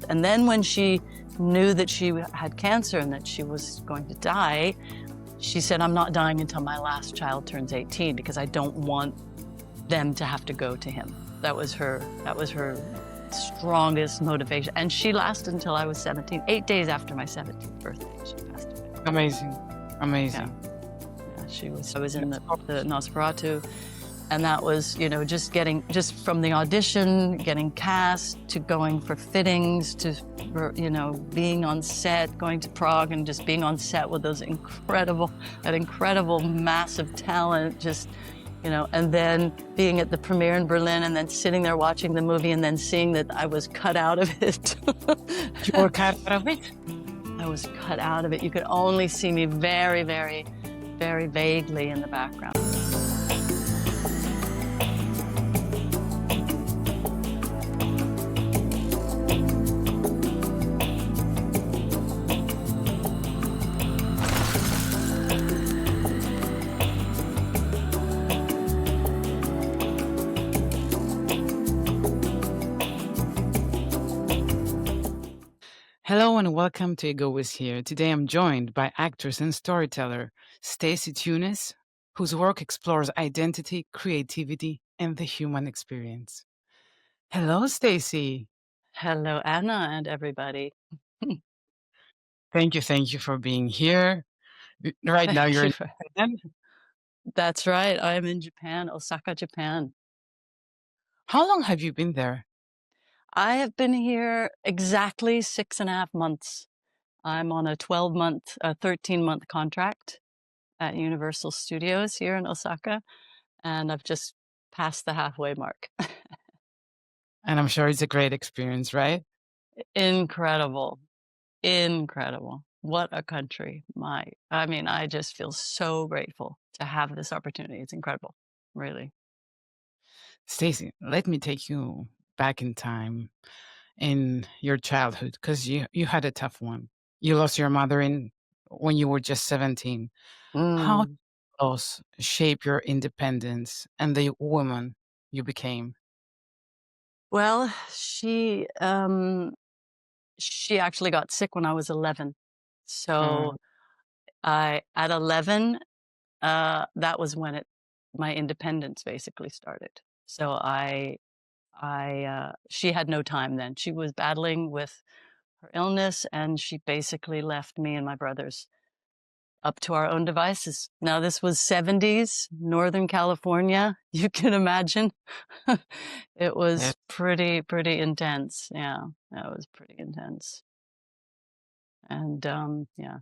And then when she knew that she had cancer and that she was going to die, she said, I'm not dying until my last child turns 18 because I don't want them to have to go to him. That was her strongest motivation. And she lasted until I was 17, 8 days after my 17th birthday, she passed away. Amazing. Amazing. Yeah, I was in the Nosferatu, and that was, you know, just from the audition, getting cast, to going for fittings, to, you know, being on set, going to Prague and just being on set with that incredible, massive talent, just, you know, and then being at the premiere in Berlin and then sitting there watching the movie and then seeing that I was cut out of it. You were cut out of it? I was cut out of it. You could only see me very, very, very vaguely in the background. Hello and welcome to Ego is Here. Today I'm joined by actress and storyteller Stacy Thunes, whose work explores identity, creativity, and the human experience. Hello, Stacy. Hello, Anna, and everybody. Thank you for being here. Right now you're in Japan. That's right. I'm in Japan, Osaka, Japan. How long have you been there? I have been here exactly 6.5 months. I'm on a 13-month contract at Universal Studios here in Osaka, and I've just passed the halfway mark. And I'm sure it's a great experience, right? Incredible. Incredible. What a country. I mean, I just feel so grateful to have this opportunity. It's incredible, really. Stacy, let me take you back in time in your childhood, because you had a tough one. You lost your mother when you were just 17. How did loss shape your independence and the woman you became? Well, she actually got sick when I was 11. So at 11, that was when my independence basically started. So she had no time then. She was battling with her illness, and she basically left me and my brothers up to our own devices. Now, this was 70s, Northern California. You can imagine. It was pretty intense. Yeah, that was pretty intense. And yeah.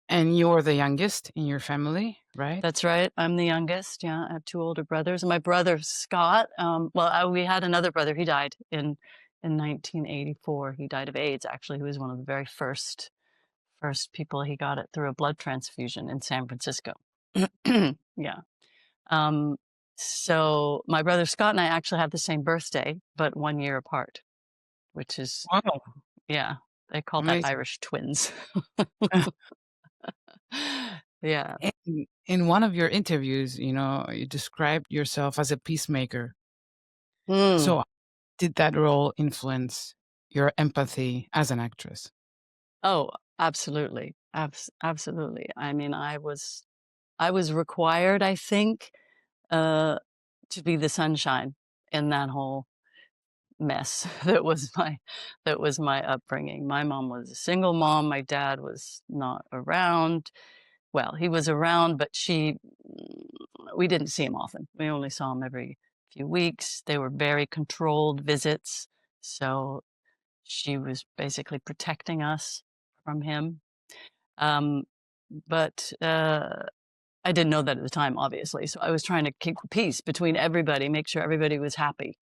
And you're the youngest in your family, right? That's right. I'm the youngest. Yeah, I have 2 older brothers. And my brother Scott, we had another brother. He died in 1984. He died of AIDS. Actually, he was one of the very first people. He got it through a blood transfusion in San Francisco. Yeah. So my brother Scott and I actually have the same birthday, but 1 year apart, which is, wow. Yeah, they call that Irish twins. Yeah. In one of your interviews, you know, you described yourself as a peacemaker. So how did that role influence your empathy as an actress? Oh, absolutely. Absolutely. I mean, I was required, I think, to be the sunshine in that whole mess that was my upbringing. My mom was a single mom. My dad was not around. Well, he was around, but we didn't see him often. We only saw him every few weeks. They were very controlled visits. So she was basically protecting us from him. But I didn't know that at the time, obviously. So I was trying to keep peace between everybody, make sure everybody was happy.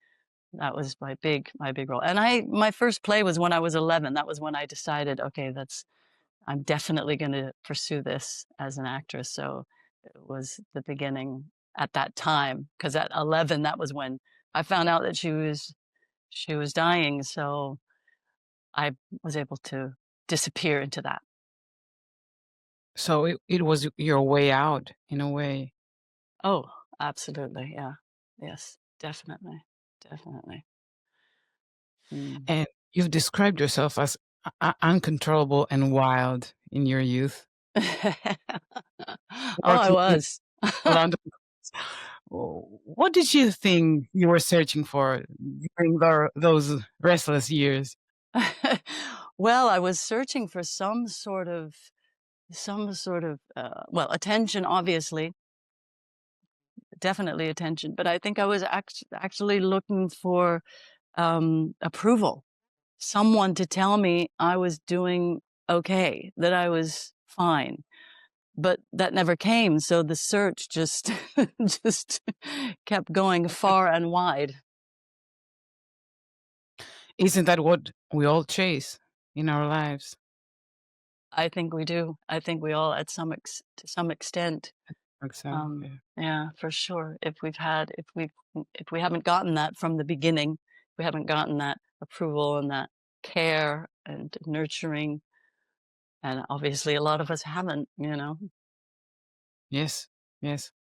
That was my big role. And my first play was when I was 11. That was when I decided, okay, I'm definitely going to pursue this as an actress. So it was the beginning at that time, because at 11, that was when I found out that she was dying. So I was able to disappear into that. So it was your way out, in a way. Oh, absolutely. Yeah. Yes, definitely. And You've described yourself as uncontrollable and wild in your youth, Oh, I working in was. London. What did you think you were searching for during those restless years? Well, I was searching for well, attention, obviously, definitely attention, but I think I was actually looking for, approval. Someone to tell me I was doing okay, that I was fine, but that never came, so the search just just kept going far and wide. Isn't that what we all chase in our lives? I think we do. I think we all at to some extent. Exactly. Yeah, for sure. If we haven't gotten that from the beginning, we haven't gotten that approval and that care and nurturing, and obviously a lot of us haven't, you know. Yes, yes.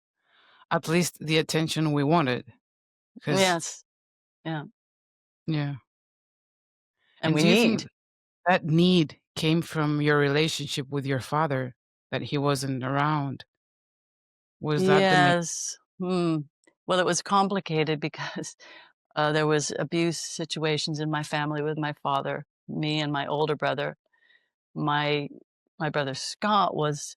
At least the attention we wanted, because Yes, yeah, yeah. and And we do you think need. that need came from your relationship with your father, that he wasn't around? Was that the main? Yes. Well, it was complicated because there was abuse situations in my family with my father, me and my older brother. My my brother Scott was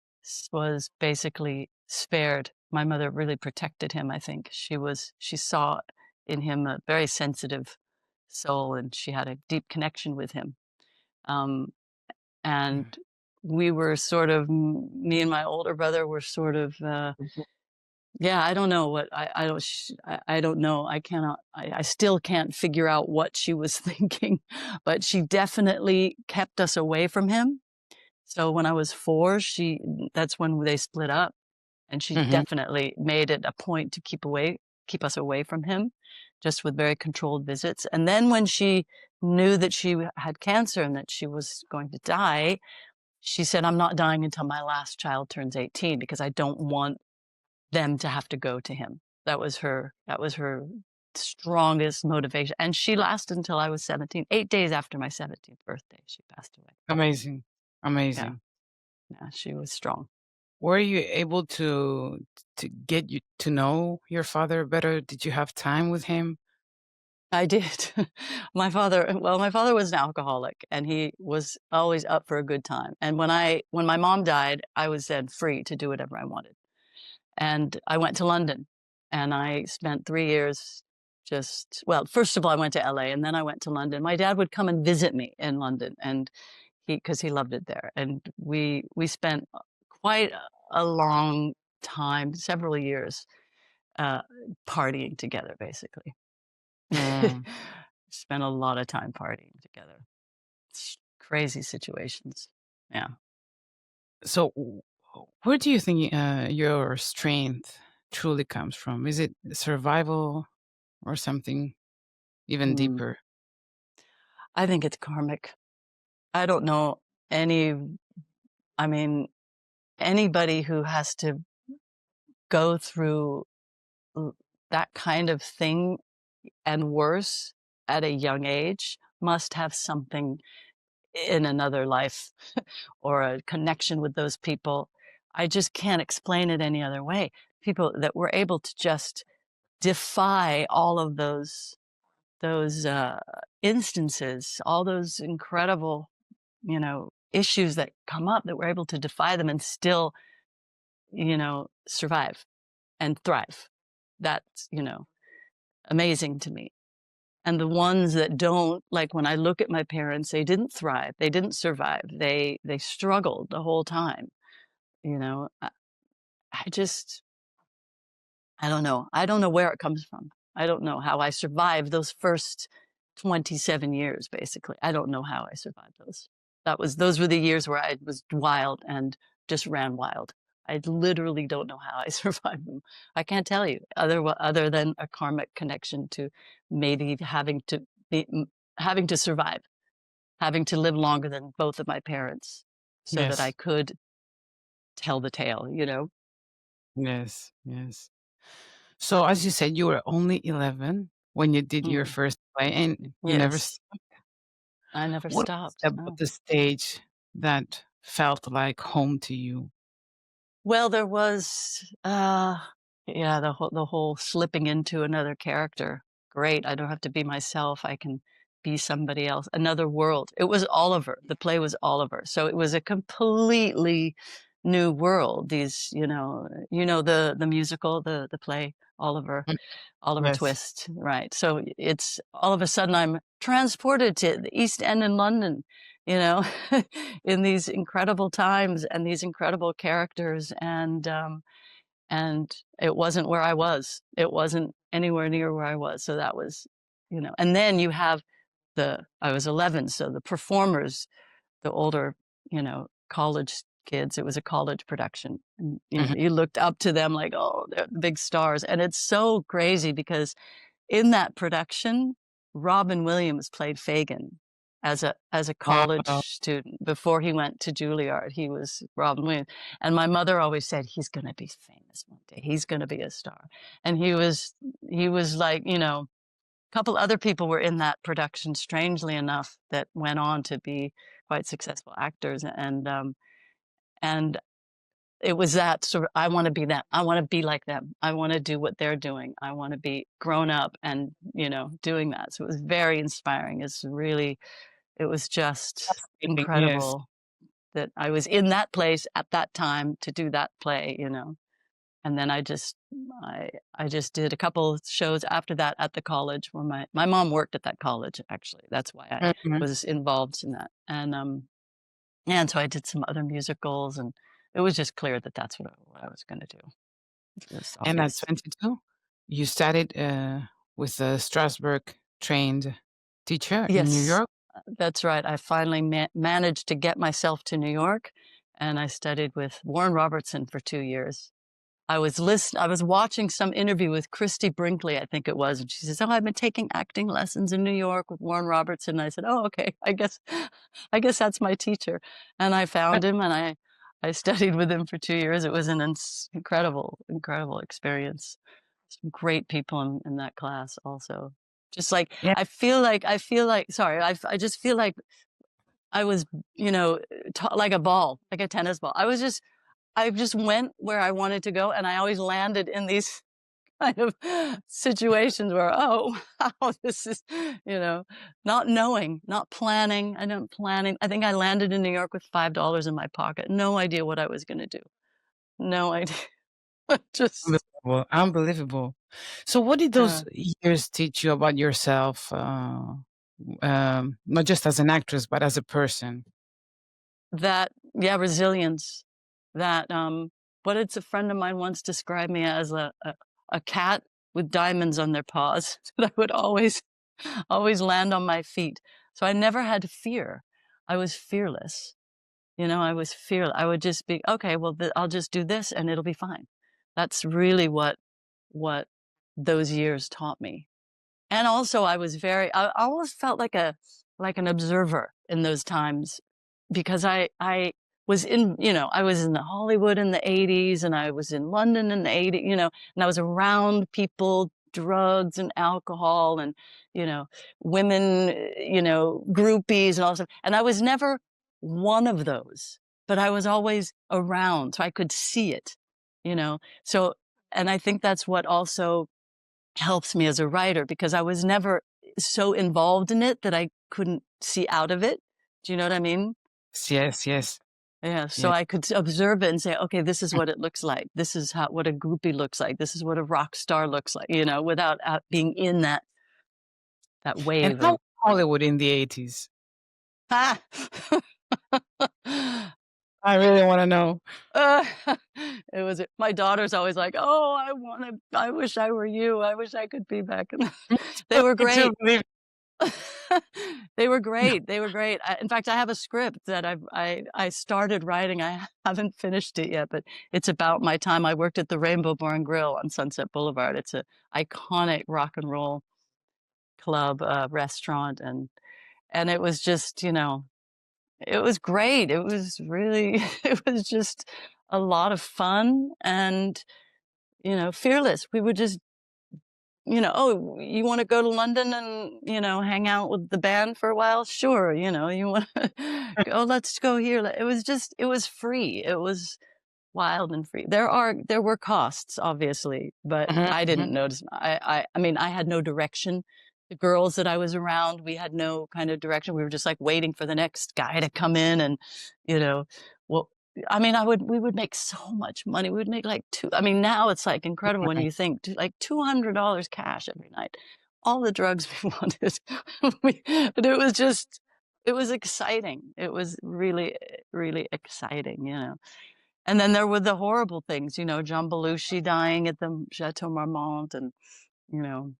basically spared. My mother really protected him, I think. She saw in him a very sensitive soul, and she had a deep connection with him. Um, and we were sort of me and my older brother were sort of yeah, I don't know what I don't know. I still can't figure out what she was thinking, but she definitely kept us away from him. So when I was 4, that's when they split up, and she Mhm. definitely made it a point to keep us away from him, just with very controlled visits. And then when she knew that she had cancer and that she was going to die, she said, "I'm not dying until my last child turns 18 because I don't want them to have to go to him." That was her strongest motivation, and she lasted until I was 17. 8 days after my 17th birthday, she passed away. Amazing, Yeah, amazing. yeah, she was strong. Were you able to get you to know your father better? Did you have time with him? I did. My father was an alcoholic, and he was always up for a good time, and when my mom died, I was then free to do whatever I wanted. And I went to London, and I spent 3 years well, first of all, I went to LA, and then I went to London. My dad would come and visit me in London, and because he loved it there, and we spent quite a long time, several years, uh, partying together, basically. Mm. Spent a lot of time partying together. Crazy situations. Yeah. So, where do you think your strength truly comes from? Is it survival or something even Mm. deeper? I think it's karmic. I don't know any I mean, anybody who has to go through l that kind of thing and worse at a young age must have something in another life or a connection with those people. I just can't explain it any other way. People that were able to just defy all of those instances, all those incredible, issues that come up, that we're able to defy them and still, survive and thrive. That's, amazing to me. And the ones that don't, like when I look at my parents, they didn't thrive, they didn't survive, they struggled the whole time. You know, I just I don't know. I don't know where it comes from. I don't know how I survived those first 27 years, basically. I don't know how I survived those. Those were the years where I was wild and just ran wild. I literally don't know how I survived them. I can't tell you other than a karmic connection to maybe be, having to survive, having to live longer than both of my parents so that I Yes, could tell the tale, you know? yes, yes. So, as you said, you were only 11 when you did your Mm, first play, and you never yes. I never What was stopped, it about no. the stage that felt like home to you? Well, there was, yeah, the whole slipping into another character. Great, I don't have to be myself, I can be somebody else, another world. It was Oliver, the play was Oliver, so it was a completely new world. These, the musical, the play, Oliver, Mm, Oliver yes. Twist, right? So it's all of a sudden I'm transported to the East End in London, you know, in these incredible times and these incredible characters, and it wasn't where I was. It wasn't anywhere near where I was. So that was, and then you have I was 11, so the performers, the older, college kids, it was a college production. And, Mhm, you looked up to them like, oh, they're the big stars. And it's so crazy because in that production, Robin Williams played Fagin as a college wow. student before he went to Juilliard. He was Robin Williams, and my mother always said he's going to be famous one day. He's going to be a star, and he was like, a couple other people were in that production, strangely enough, that went on to be quite successful actors, and it was that sort of, I want to be them. I want to be like them. I want to do what they're doing. I want to be grown up and, doing that. So it was very inspiring. It was just Fascinating, yes. incredible that I was in that place at that time to do that play. And then I just did a couple shows after that at the college where my mom worked at that college, actually. That's why I Mhm. was involved in that. And so I did some other musicals, and it was just clear that that's what I was going to do. It was And at obvious. 22, you studied with a Strasbourg-trained teacher in New Yes, York? that's right. I finally managed to get myself to New York, and I studied with Warren Robertson for 2 years. I was watching some interview with Christy Brinkley, I think it was, and she says, "Oh, I've been taking acting lessons in New York with Warren Robertson." And I said, "Oh, okay. I guess that's my teacher." And I found him, and I studied with him for 2 years. It was an incredible, incredible experience. Some great people in that class also. Just like Yeah. I feel like sorry, I just feel like I was, you know, like a ball, like a tennis ball. I just went where I wanted to go, and I always landed in these kind of situations where, oh, wow, this is, you know, not knowing, not planning. I didn't planning. I think I landed in New York with $5 in my pocket. No idea what I was going to do. No idea. Just, Unbelievable, unbelievable. So what did uh, those years teach you about yourself, not just as an actress, but as a person? that, yeah, resilience. That, what did a friend of mine once describe me as a cat with diamonds on their paws that I would always land on my feet. So I never had fear. I was fearless. I was fearless. I would just be, okay, well, I'll just do this and it'll be fine. That's really what those years taught me. And also I almost felt like an observer in those times because I was in the Hollywood in the 80s and I was in London in the 80s, and I was around people, drugs and alcohol and, you know, women, groupies and all this stuff. And I was never one of those, but I was always around so I could see it, you know. So, and I think that's what also helps me as a writer because I was never so involved in it that I couldn't see out of it. Do you know what I mean? Yes, yes, Yeah, so yes. I could observe it and say, okay, this is what it looks like. This is what a groupie looks like. This is what a rock star looks like, without being in that And wave how of Hollywood in the 80s? ah. I really wanna know. Uh, my daughter's always like, "Oh, I wish I were you. I wish I could be back." They were Me too, great. believe They were great. They were great. In fact, I have a script that I started writing. I haven't finished it yet, but it's about my time I worked at the Rainbow Bar and Grill on Sunset Boulevard. It's a iconic rock and roll club, restaurant, and it was just, it was great. It was really, it was just a lot of fun and, fearless. We would just "Oh, you wanna go to London and, hang out with the band for a while? Sure, you wanna go, let's go here." It was free. It was wild and free. There were costs, obviously, but Mhm, I mhm. didn't notice. I mean, I had no direction. The girls that I was around, we had no kind of direction. We were just like waiting for the next guy to come in and, you know, well, I mean, we would make so much money. We would make like I mean, now it's like incredible when Right. you think like $200 cash every night. All the drugs we wanted. But it was exciting. It was really, really exciting, and then there were the horrible things, John Belushi dying at the Chateau Marmont and, you know,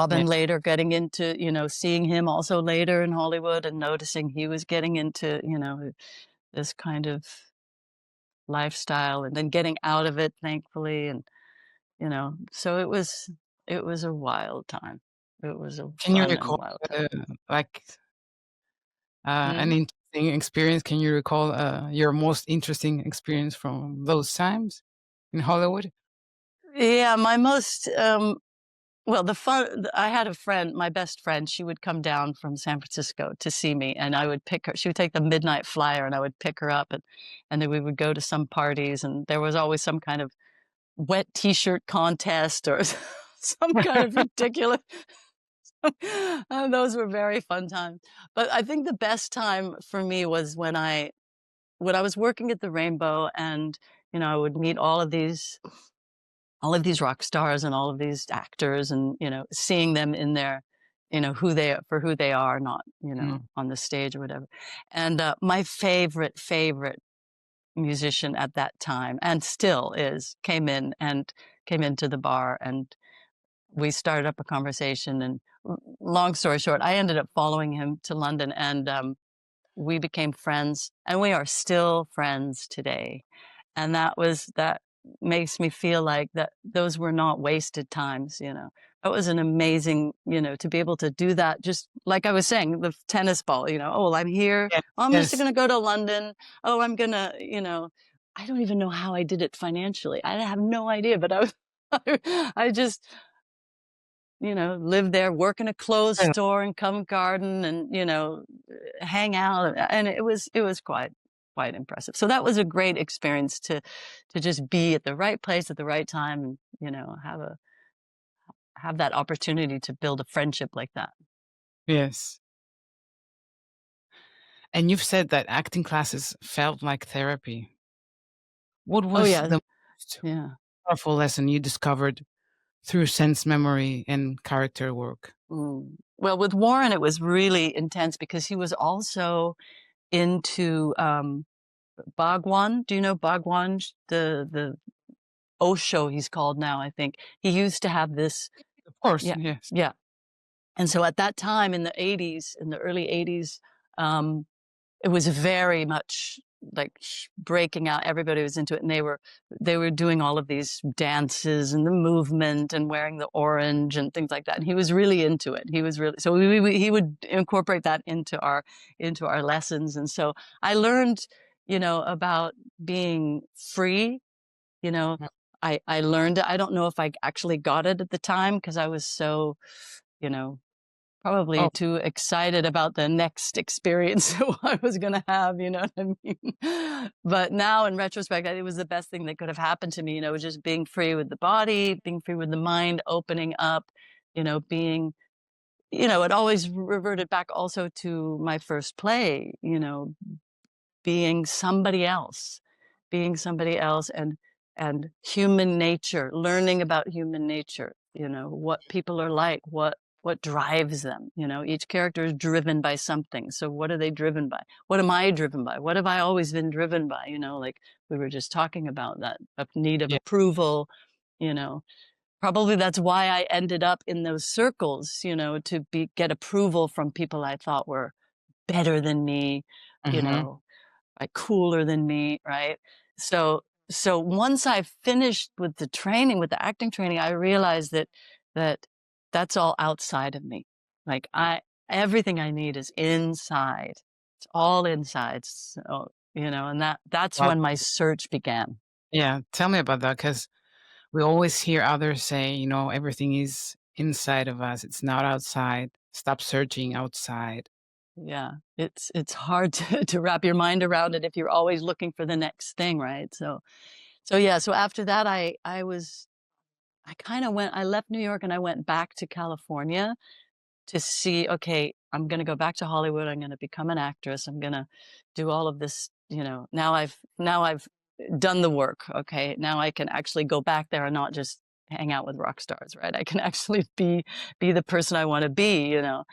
Yeah. Robin later getting into, seeing him also later in Hollywood and noticing he was getting into, this kind of lifestyle and then getting out of it, thankfully. And, so it was a wild time. It was a Can you fun and recall, wild time. uh, like, an Mm. interesting experience? Can you recall, your most interesting experience from those times in Hollywood? Yeah, my most, well, I had a friend, my best friend, she would come down from San Francisco to see me and I would pick her. She would take the midnight flyer and I would pick her up and then we would go to some parties and there was always some kind of wet t-shirt contest or some kind of ridiculous. Those were very fun times. But I think the best time for me was when I was working at the Rainbow and, I would meet all of these rock stars and all of these actors and seeing them in their who they are, not Mm, on the stage or whatever. And my favorite musician at that time and still is came into the bar and we started up a conversation and long story short, I ended up following him to London and we became friends and we are still friends today. And that makes me feel like that those were not wasted times. That was an amazing, to be able to do that. Just like I was saying, the tennis ball, oh, well, I'm here. yes, Oh, I'm just yes. going to go to London. Oh, I'm going to, I don't even know how I did it financially. I have no idea, but I was, I just, live there, work in a clothes Yeah. store in Covent Garden and, hang out. And it was quite impressive. So that was a great experience to just be at the right place at the right time and, have that opportunity to build a friendship like that. Yes. And you've said that acting classes felt like therapy. What Oh was yeah. the most Yeah. powerful lesson you discovered through sense memory and character work? Mm. Well, with Warren, it was really intense because he was also into Bhagwan. Do you know Bhagwan? The Osho, he's called now, I think. He used to have this, Of course, yeah, yes. yeah. And so at that time in the 80s, in the early 80s, um, it was very much like breaking out. Everybody was into it, and they were doing all of these dances and the movement and wearing the orange and things like that. And he was really into it. He was really so he would incorporate that into our lessons. And so I learned, about being free. You know, Mm. I learned it. I don't know if I actually got it at the time because I was so, you know, probably Oh, too excited about the next experience that I was going to have, you know what I mean? But now in retrospect, it was the best thing that could have happened to me, just being free with the body, being free with the mind, opening up, being, it always reverted back also to my first play, being somebody else, being somebody else and human nature, learning about human nature, what people are like, what drives them. Each character is driven by something. So what are they driven by? What am I driven by? What have I always been driven by? Like we were just talking about that need of yeah. approval, you know. Probably that's why I ended up in those circles, to get approval from people I thought were better than me, you Mhm. know, like cooler than me, right? So so once I finished with the training, with the acting training, I realized that that's all outside of me. Like everything I need is inside. It's all inside. So, and that's Well, when my search began. yeah, tell me about that, because We always hear others say, you know, everything is inside of us. It's not outside. Stop searching outside. Yeah, it's hard to wrap your mind around it if you're always looking for the next thing, right? So yeah, so after that, I kind of I left New York and I went back to California to see, okay, I'm going to go back to Hollywood. I'm going to become an actress. I'm going to do all of this, you know, now I've done the work. Okay. Now I can actually go back there and not just hang out with rock stars, right? I can actually be the person I want to be, you know.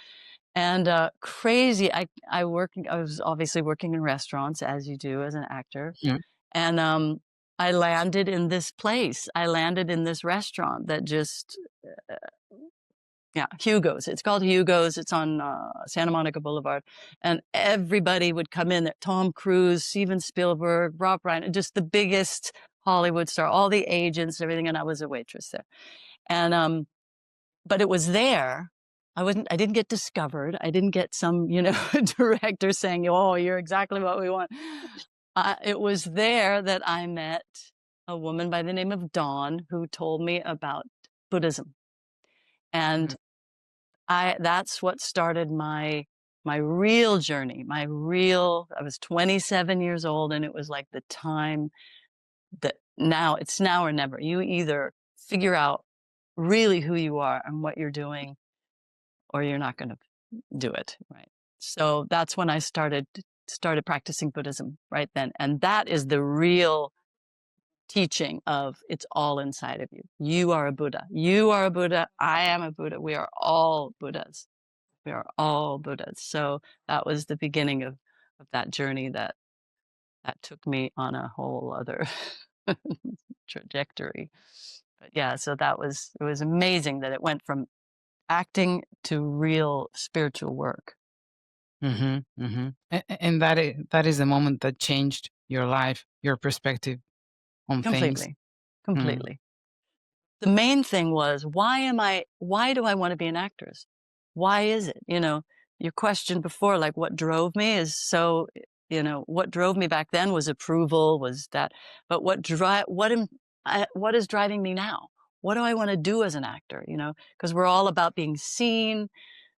And crazy, I was obviously working in restaurants as you do as an actor. Mhm. And I landed in this place. I landed in this restaurant that just yeah, Hugo's. It's called Hugo's. It's on Santa Monica Boulevard, and everybody would come in there. Tom Cruise, Steven Spielberg, Rob Reiner, just the biggest Hollywood star, all the agents, everything. And I was a waitress there. And but it was there. I didn't get discovered. I didn't get some, you know, director saying, "Oh, you're exactly what we want." It was there that I met a woman by the name of Dawn who told me about Buddhism, and Mhm. that's what started my real journey. I was 27 years old, and it was like the time that it's now or never. You either figure out really who you are and what you're doing, or you're not going to do it, right? So that's when I started practicing Buddhism right then, and that is the real teaching of it's all inside of you. You are a Buddha. You are a Buddha. I am a Buddha. We are all Buddhas. We are all Buddhas. So that was the beginning of that journey that took me on a whole other trajectory. But yeah, so it was amazing that it went from acting to real spiritual work. Mhm. Mhm. And that is the moment that changed your life, your perspective on things. Completely. Mm. Completely. The main thing was, why do I want to be an actress? Why is it? You know, your question before, like what drove me is so, you know, what drove me back then was approval, was that, but what is driving me now? What do I want to do as an actor? You know, because we're all about being seen,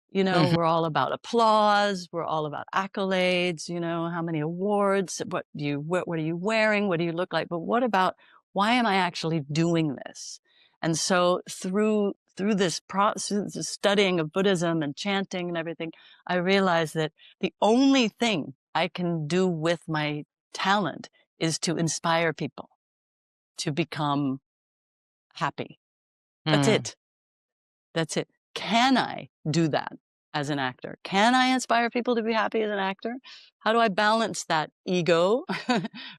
you know, Mhm. we're all about applause. We're all about accolades. You know, how many awards? What are you wearing? What do you look like? But what about why am I actually doing this? And so through this process, the studying of Buddhism and chanting and everything, I realized that the only thing I can do with my talent is to inspire people to become happy. That's Mm. it. That's it. Can I do that as an actor? Can I inspire people to be happy as an actor? How do I balance that ego,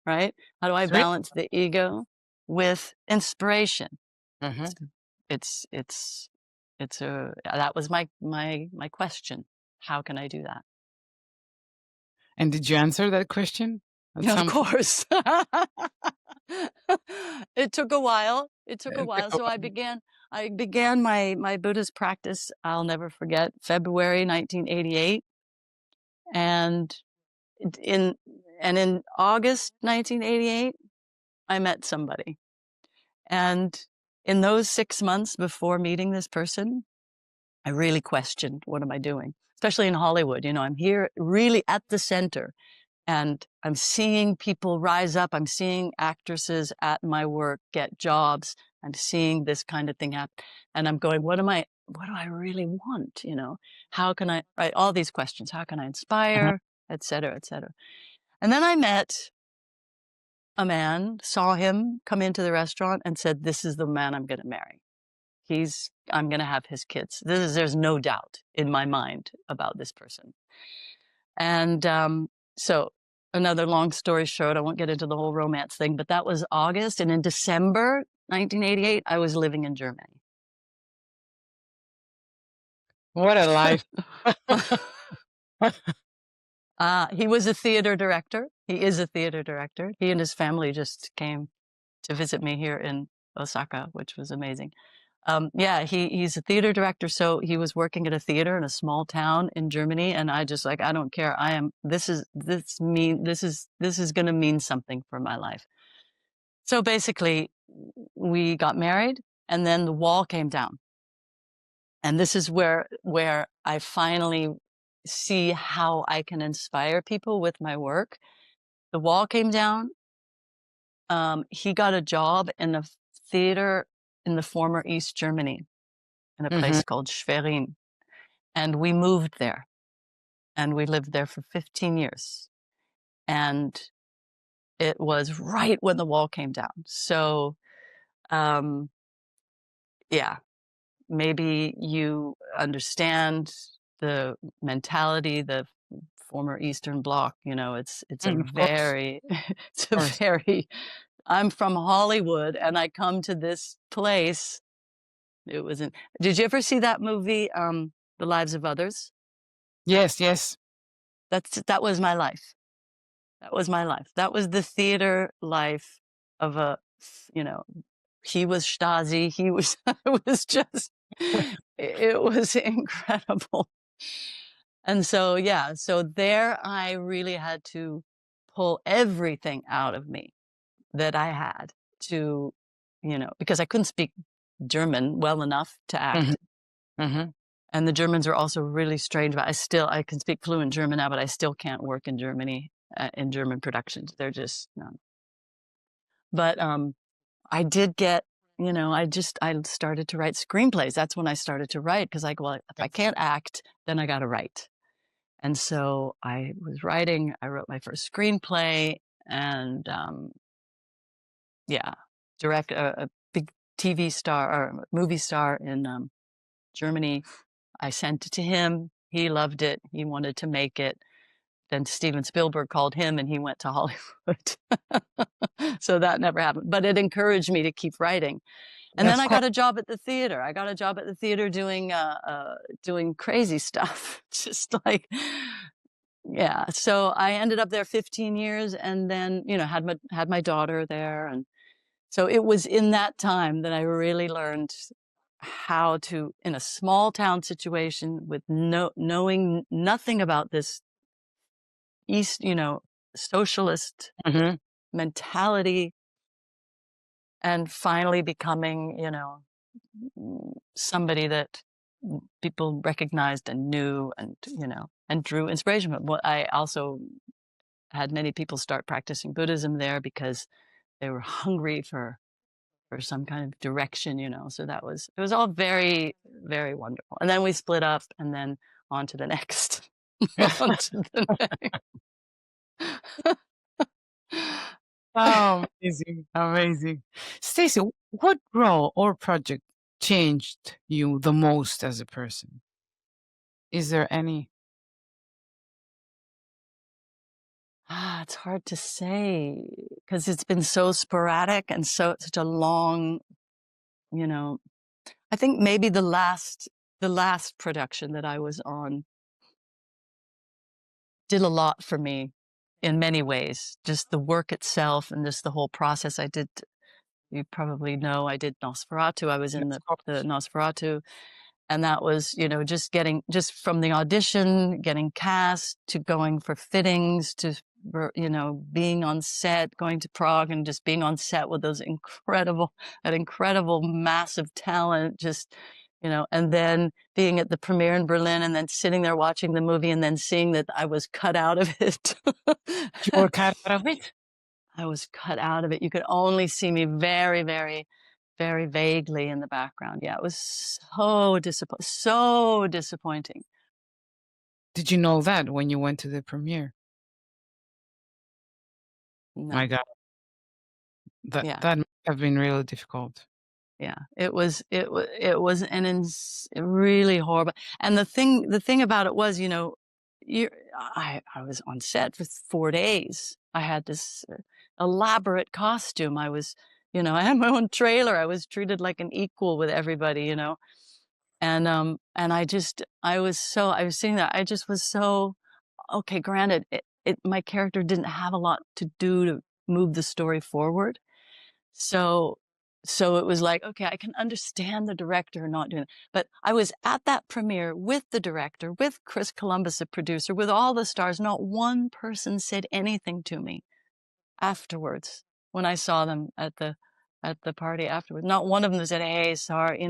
right? How do I It's balance the ego with inspiration? Mhm. It's it's it's a that was my question. How can I do that? And did you answer that question at Of some point? course. It took a while. It took a It took while. a So while. I began my Buddhist practice, I'll never forget, February 1988. And in in August 1988, I met somebody. And in those 6 months before meeting this person, I really questioned, what am I doing? Especially in Hollywood, you know, I'm here really at the center and I'm seeing people rise up. I'm seeing actresses at my work get jobs. I'm seeing this kind of thing happen. And I'm going, what do I really want? You know, how can I, right? All these questions, how can I Mhm. inspire, et cetera, et cetera. And then I met a man, saw him come into the restaurant and said, this is the man I'm going to marry. I'm going to have his kids. There's no doubt in my mind about this person. And so, another long story short, I won't get into the whole romance thing, but that was August. And in December 1988, I was living in Germany. What a life. He was a theater director. He is a theater director. He and his family just came to visit me here in Osaka, which was amazing. Yeah, he's a theater director, so he was working at a theater in a small town in Germany, and I just like, I don't care. This is going to mean something for my life. So basically, we got married, and then the wall came down. And this is where I finally see how I can inspire people with my work. The wall came down. He got a job in a theater in the former East Germany, in a Hmm. place called Schwerin. And we moved there, and we lived there for 15 years. And it was right when the wall came down. So, um, yeah, maybe you understand the mentality, the former Eastern Bloc, it's a Of course, very, it's of a course. very, I'm from Hollywood and I come to this place. It wasn't, did you ever see that movie, The Lives of Others? Yes, yes. That was my life. That was my life. That was the theater life of you know, he was Stasi. He was, it was just, it was incredible. And so, yeah, so there I really had to pull everything out of me that I had to, because I couldn't speak German well enough to Hmm. act. Hmm. And the Germans are also really strange. But I can speak fluent German now, but I still can't work in Germany in German productions. They're just no. But I did get, I started to write screenplays. That's when I started to write because well, if I can't act, then I got to write. And so I was writing, I wrote my first screenplay and, yeah, direct a big TV star or movie star in, Germany. I sent it to him. He loved it. He wanted to make it. Then Steven Spielberg called him and he went to Hollywood. So that never happened, but it encouraged me to keep writing. And then Of I course. got a job at the theater. I got a job at the theater doing crazy stuff, just like, yeah. So I ended up there 15 years, and then had my daughter there, and so it was in that time that I really learned how to, in a small town situation with knowing nothing about this East, socialist Hmm. mentality, and finally becoming, somebody that people recognized and knew and drew inspiration from. Well, I also had many people start practicing Buddhism there because they were hungry for some kind of direction, So it was all very, very wonderful. And then we split up and then on to the next. On to the next. Oh, amazing, amazing. Stacy, what role or project changed you the most as a person? Is there any? It's hard to say because it's been so sporadic and such a long, you know, I think maybe the last production that I was on did a lot for me in many ways. Just the work itself and just the whole process. You probably know I did Nosferatu. I was in Of the course. Nosferatu, and that was, just from the audition, getting cast to going for fittings to, being on set, going to Prague and just being on set with that incredible massive talent, just, and then being at the premiere in Berlin and then sitting there watching the movie and then seeing that I was cut out of it. You were cut out of it? I was cut out of it. You could only see me very, very, very vaguely in the background. Yeah, it was so disappointing. Did you know that when you went to the premiere? My No. God, that Yeah. that must have been really difficult. Yeah. It was really horrible. And the thing about it was, you I was on set for 4 days. I had this elaborate costume. I had my own trailer. I was treated like an equal with everybody. And I was seeing that I just was so okay. Granted, my character didn't have a lot to do to move the story forward. So, so it was like, okay, I can understand the director not doing it, but I was at that premiere with the director, with Chris Columbus, the producer, with all the stars. Not one person said anything to me afterwards when I saw them at the party afterwards. Not one of them said, "Hey, sorry,"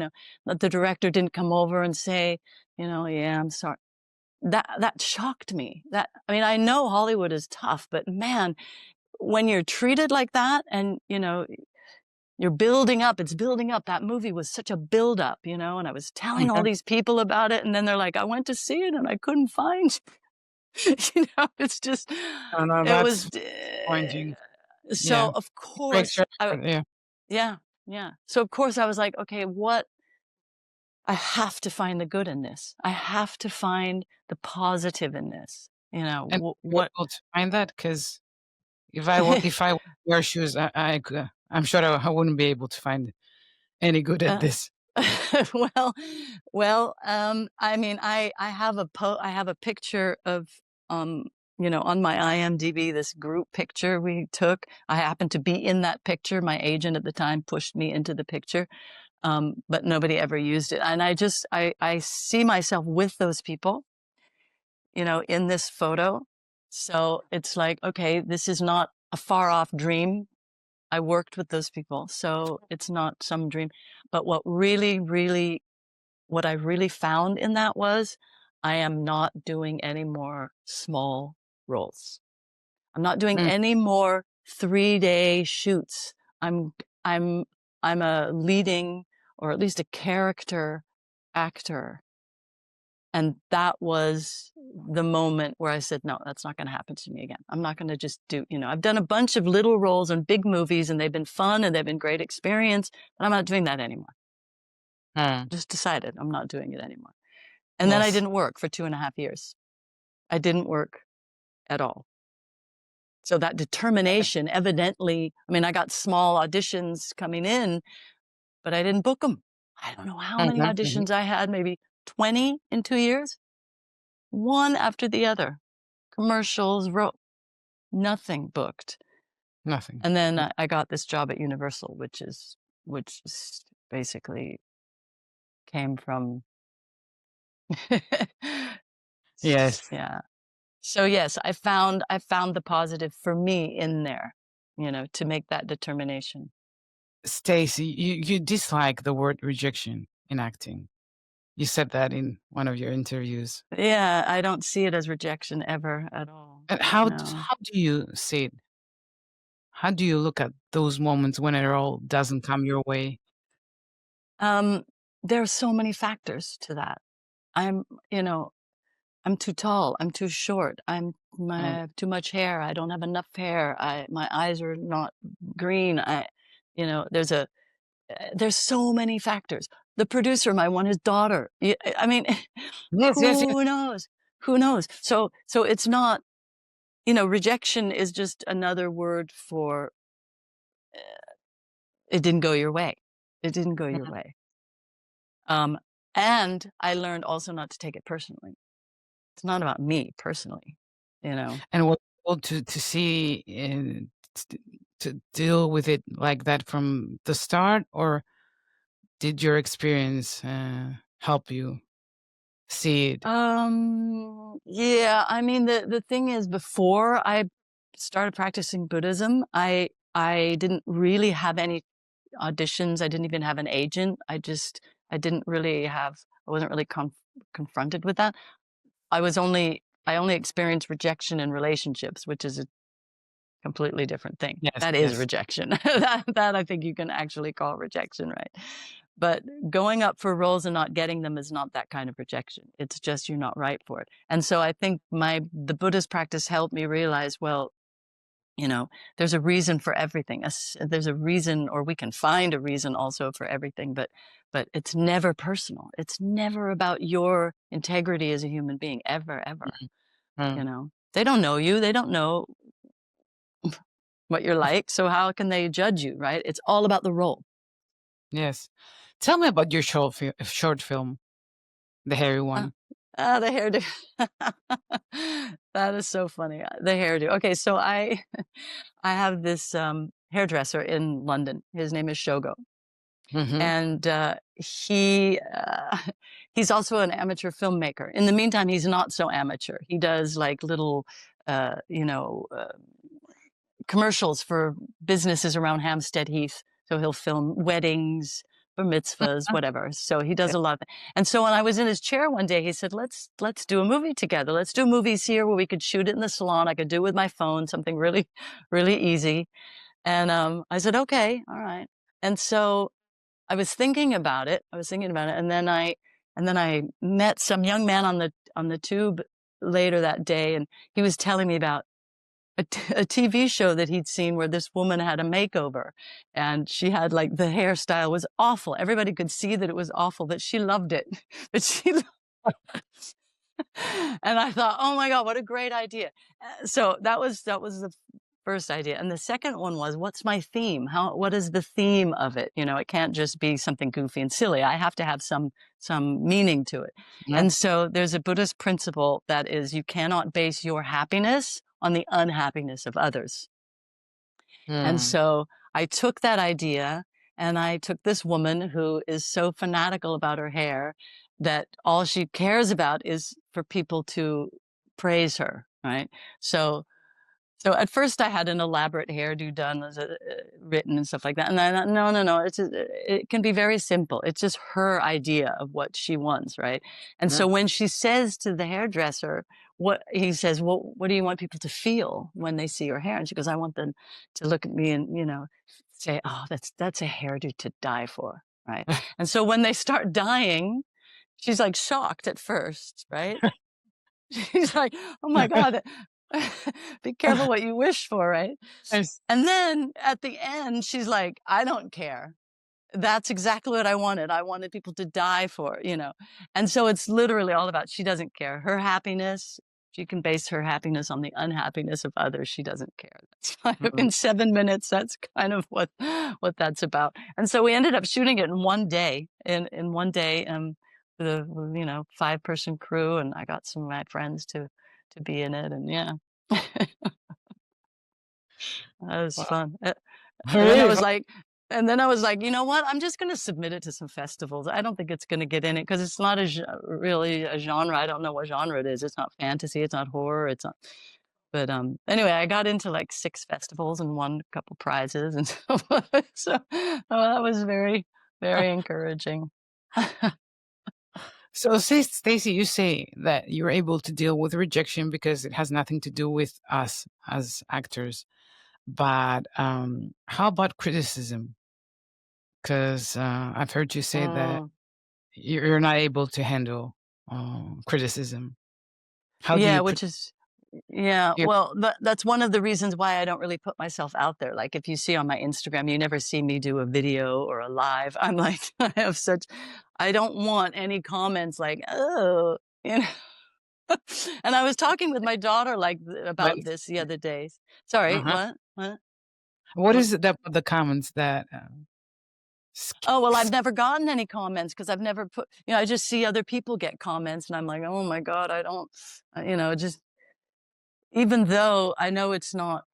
that the director didn't come over and say, "Yeah, I'm sorry." That shocked me. That I mean, I know Hollywood is tough, but man, when you're treated like that and, you're building up, it's building up. That movie was such a build up, and I was telling all Mhm. these people about it, and then they're like, "I went to see it and I couldn't find," it's just, Oh, no, it was, that's disappointing. so Yeah. of It breaks course your I, heart, yeah. yeah, yeah. So of course I was like, okay, I have to find the good in this. I have to find the positive in this. And you were What able to find that? Because if I were in your shoes, I'm sure I wouldn't be able to find any good at Uh, this. well, I mean, I have a picture of, um, on my IMDb, this group picture we took. I happened to be in that picture. My agent at the time pushed me into the picture, but nobody ever used it. And I see myself with those people, in this photo. So it's like, okay, this is not a far off dream. I worked with those people, so it's not some dream. But what I really found in that was I am not doing any more small roles. I'm not doing Mm, any more 3-day shoots. I'm I'm I'm a leading or at least a character actor. And that was the moment where I said, no, that's not going to happen to me again. I'm not going to just I've done a bunch of little roles in big movies and they've been fun and they've been great experience, but I'm not doing that anymore. mm. Just decided I'm not doing it anymore. And then Well, I didn't work for 2.5 years. I didn't work at all. So that determination evidently, I mean, I got small auditions coming in, but I didn't book them. I don't know how many exactly. auditions I had, maybe 20 in 2 years, one after the other. Commercials, nothing booked. Nothing. And then Mm. I got this job at Universal, which is basically came from, Yes. yeah. So yes, I found the positive for me in there, to make that determination. Stacy, you dislike the word rejection in acting. You said that in one of your interviews. Yeah, I don't see it as rejection ever at all. And No. how do you see it? How do you look at those moments when it all doesn't come your way? Um, there are so many factors to that. I'm, you know, I'm too tall, I'm too short, I Mm. have too much hair, I don't have enough hair, my eyes are not green, there's so many factors. The producer might want his daughter. I mean, Yes, yes, yes. who knows? Who knows? So it's not, rejection is just another word for it didn't go your way. It didn't go your Mhm. way. Um, and I learned also not to take it personally. It's not about me personally, you know. And was able to see and t to deal with it like that from the start, or did your experience, help you see it? Yeah, I mean the thing is before I started practicing Buddhism, I didn't really have any auditions. I didn't even have an agent. I didn't really have I wasn't really confronted with that. I only experienced rejection in relationships, which is a completely different thing. Yes, That is yes. rejection. That I think you can actually call rejection, right? But going up for roles and not getting them is not that kind of rejection. It's just you're not right for it. And so I think the Buddhist practice helped me realize, well, there's a reason for everything. There's a reason, or we can find a reason also for everything, but it's never personal. It's never about your integrity as a human being, ever, ever. Mm, They don't know you. They don't know what you're of like. So how can they judge you, right? It's all about the role. yes. Tell me about your short film, the hairy Uh, one. the hairdo. That is so funny. The hairdo. Okay, so I have this hairdresser in London. His name is Shogo, Mhm. and he's also an amateur filmmaker. In the meantime, he's not so amateur. He does like little, uh, you know, uh, commercials for businesses around Hampstead Heath. So he'll film weddings, bar mitzvahs, whatever. So he does a lot of that. And so when I was in his chair one day, he said, let's do a movie together. Let's do movies here where we could shoot it in the salon. I could do it with my phone, something really, really easy. And I said, okay, all right. And so I was thinking about it. I was thinking about it, and then I met some young man on the tube later that day, and he was telling me about a TV show that he'd seen where this woman had a makeover, and she had like the hairstyle was awful. Everybody could see that it was awful, but she loved it. But she and I thought, oh my God, what a great idea. So that was the first idea. And the second one was, what's my theme? What is the theme of it? You know, it can't just be something goofy and silly. I have to have some meaning to it. Yep. And so there's a Buddhist principle that is you cannot base your happiness on the unhappiness of others. And Hmm. so I took that idea and I took this woman who is so fanatical about her hair that all she cares about is for people to praise her, right? So so at first I had an elaborate hairdo done, written and stuff like that. And I thought, no, no, no, it can be very simple. It's just her idea of what she wants, right? And Yep. so when she says to the hairdresser, what he says, well, what do you want people to feel when they see your hair? And she goes, I want them to look at me and, you know, say, oh, that's a hairdo to die for, right? And so when they start dying, she's like shocked at first, right? She's like, "Oh my God, be careful what you wish for," right? Nice. And then at the end, she's like, "I don't care. That's exactly what I wanted. I wanted people to die for, you know?" And so it's literally all about she doesn't care. Her happiness, she can base her happiness on the unhappiness of others. She doesn't care. That's kind of Mm. in 7 minutes, that's kind of what that's about. And so we ended up shooting it in one day. In one day, the you know, 5-person crew, and I got some of my friends to be in it, and yeah. That was Wow. fun. And then I Really? was like "You know what? I'm just gonna submit it to some festivals. I don't think it's gonna get in it because it's not really a genre. I don't know what genre it is. It's not fantasy, it's not horror, it's not." But, anyway, I got into, like, 6 festivals and won a couple prizes and so so, that was very, very encouraging. So, Stacy, you say that you're able to deal with rejection because it has nothing to do with us as actors. But how about criticism? Because I've heard you say that Mm. you're not able to handle criticism. How do Yeah, you which is yeah, yeah, well, that's one of the reasons why I don't really put myself out there. Like, if you see on my Instagram, you never see me do a video or a live. I'm like, I don't want any comments like, "Oh," you know? And I was talking with my daughter, like, what about is, this the other day. Sorry, uh-huh. what? What? What What? is it that the comments that Oh, well, I've never gotten any comments because 'cause I've never put you know, I just see other people get comments, and I'm like, "Oh my god, I don't" you know, just even though I know it's not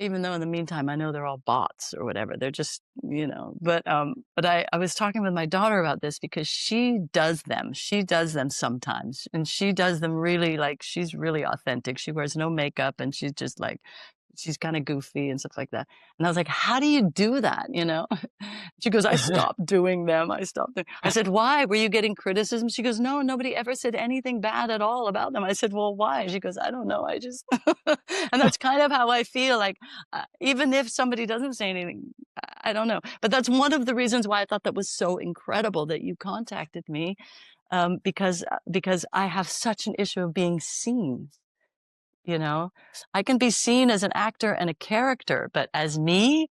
even though in the meantime, I know they're all bots or whatever. They're just, you know, but I was talking with my daughter about this because she does them. She does them sometimes, and she does them really like she's really authentic. She wears no makeup, and she's just like she's kind of goofy and stuff like that. And I was like, "How do you do that?" You know? She goes, "I stopped doing them. I stopped doing." I said, "Why? Were you getting criticism?" She goes, "No, nobody ever said anything bad at all about them." I said, "Well, why?" She goes, "I don't know. I just," and that's kind of how I feel. Like even if somebody doesn't say anything, I don't know. But that's one of the reasons why I thought that was so incredible that you contacted me, because I have such an issue of being seen. You know, I can be seen as an actor and a character, but as me,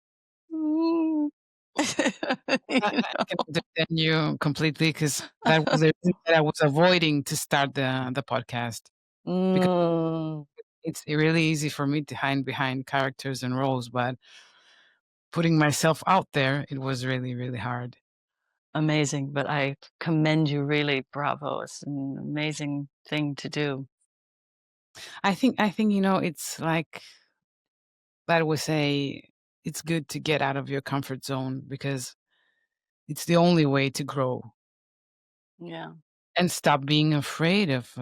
mm, you I can know. understand you completely because that was the reason that I was avoiding to start the podcast because Mm, it's really easy for me to hide behind characters and roles, but putting myself out there, it was really, really hard. amazing, but I commend you. Really, bravo! It's an amazing thing to do. I think, it's like I would say it's good to get out of your comfort zone because it's the only way to grow Yeah. and stop being afraid of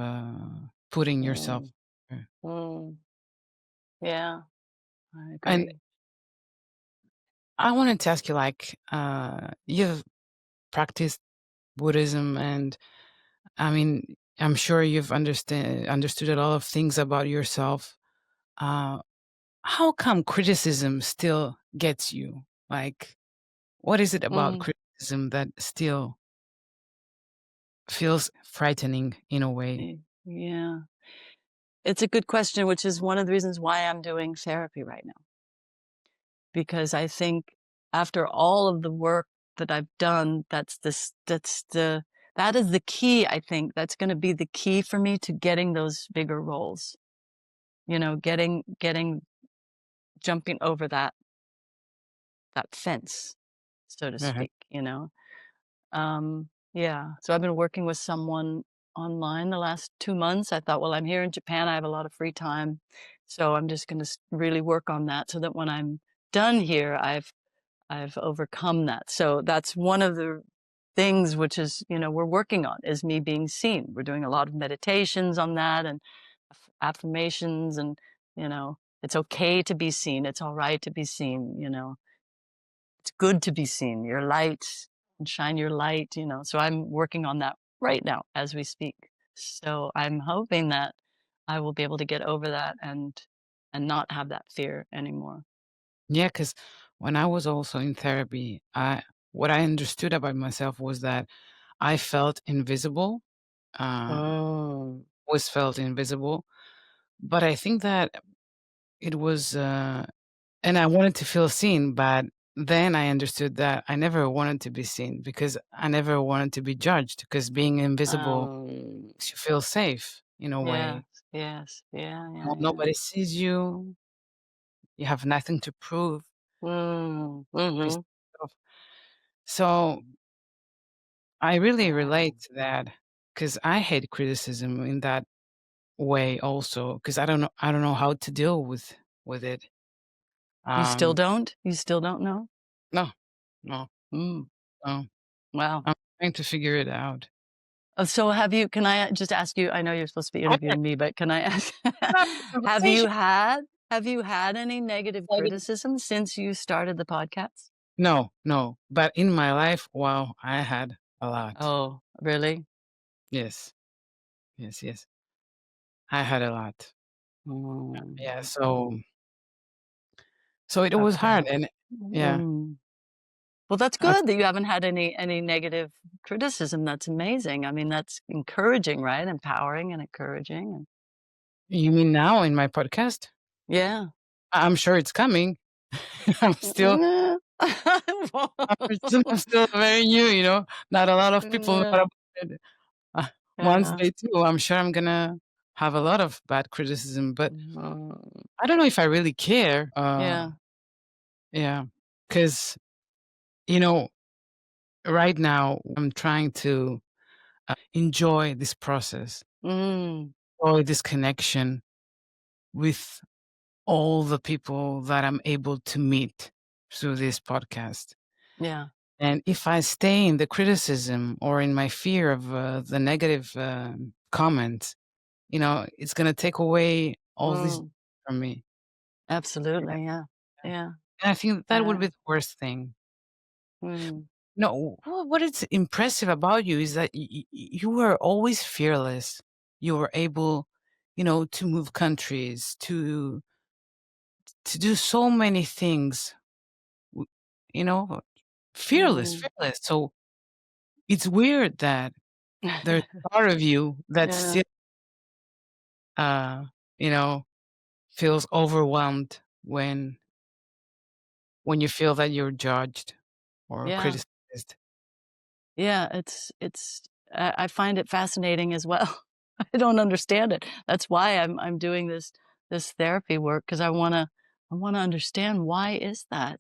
putting yourself Mm, there. mm, yeah, I And agree. I wanted to ask you, like, you've practiced Buddhism, and I mean, I'm sure you've understood a lot of things about yourself. Uh, how come criticism still gets you? Like, what is it about Mm, criticism that still feels frightening in a way? yeah. It's a good question, which is one of the reasons why I'm doing therapy right now, because I think after all of the work that I've done, that is the key, I think. That's gonna be the key for me to getting those bigger roles, getting jumping over that fence, so to Uh-huh. speak, you know? Yeah, so I've been working with someone online the last 2 months. I thought, well, I'm here in Japan, I have a lot of free time, so I'm just gonna really work on that so that when I'm done here, I've overcome that. So that's one of the things which is, we're working on is me being seen. We're doing a lot of meditations on that and affirmations and, it's okay to be seen. It's all right to be seen. It's good to be seen. Your light and shine your light. So I'm working on that right now as we speak. So I'm hoping that I will be able to get over that and not have that fear anymore. Yeah, because when I was also in therapy, I what I understood about myself was that I felt invisible, uh, Oh. was felt invisible. But I think that it was, and I wanted to feel seen, but then I understood that I never wanted to be seen because I never wanted to be judged because being invisible Um, makes you feel safe in a yes, way. yes, yeah, yeah, yeah. Nobody sees you. You have nothing to prove. Mm, Just mhm. yourself. So I really Yeah. relate to that because I hate criticism in that way also because I don't know how to deal with it. You still Um, don't? You still don't know? no, no, Mm, no. wow. I'm trying to figure it out. So can I just ask you, I know you're supposed to be Okay, interviewing me, but can I ask, have a have conversation. you had have you had any negative criticism since you started the podcast? No, no, but in my life, wow, I had a lot. Oh, really? Yes, yes, yes. I had a lot. Mm, Yeah, so it was hard okay. and yeah. Mm. Well, that's I good that you haven't had any negative criticism. That's amazing. I mean, that's encouraging, right? Empowering and encouraging. And You mean now in my podcast? yeah. I'm sure it's coming. I'm still Yeah. I'm still very new, not a lot of people know Yeah. about it. Uh, once Yeah. they do, I'm sure I'm gonna have a lot of bad criticism, but Mm, I don't know if I really care. yeah. Yeah, because you know, right now I'm trying to enjoy this process, Mm, enjoy this connection with all the people that I'm able to meet through this podcast. yeah. And if I stay in the criticism or in my fear of the negative comments, it's going to take away all these Mm, from me. Yeah. absolutely. Yeah. Yeah. And I think that would Yeah. be the worst thing. Mm, No, what is impressive about you is that you were always fearless. You were able, to move countries, to do so many things, w- you know, fearless, mm. fearless. So it's weird that there's part of you that Yeah. still, uh, you know, feels overwhelmed when you feel that you're judged or Yeah. criticized. Yeah. I find it fascinating as well. I don't understand it. That's why I'm doing this therapy work because I wanna understand why is that.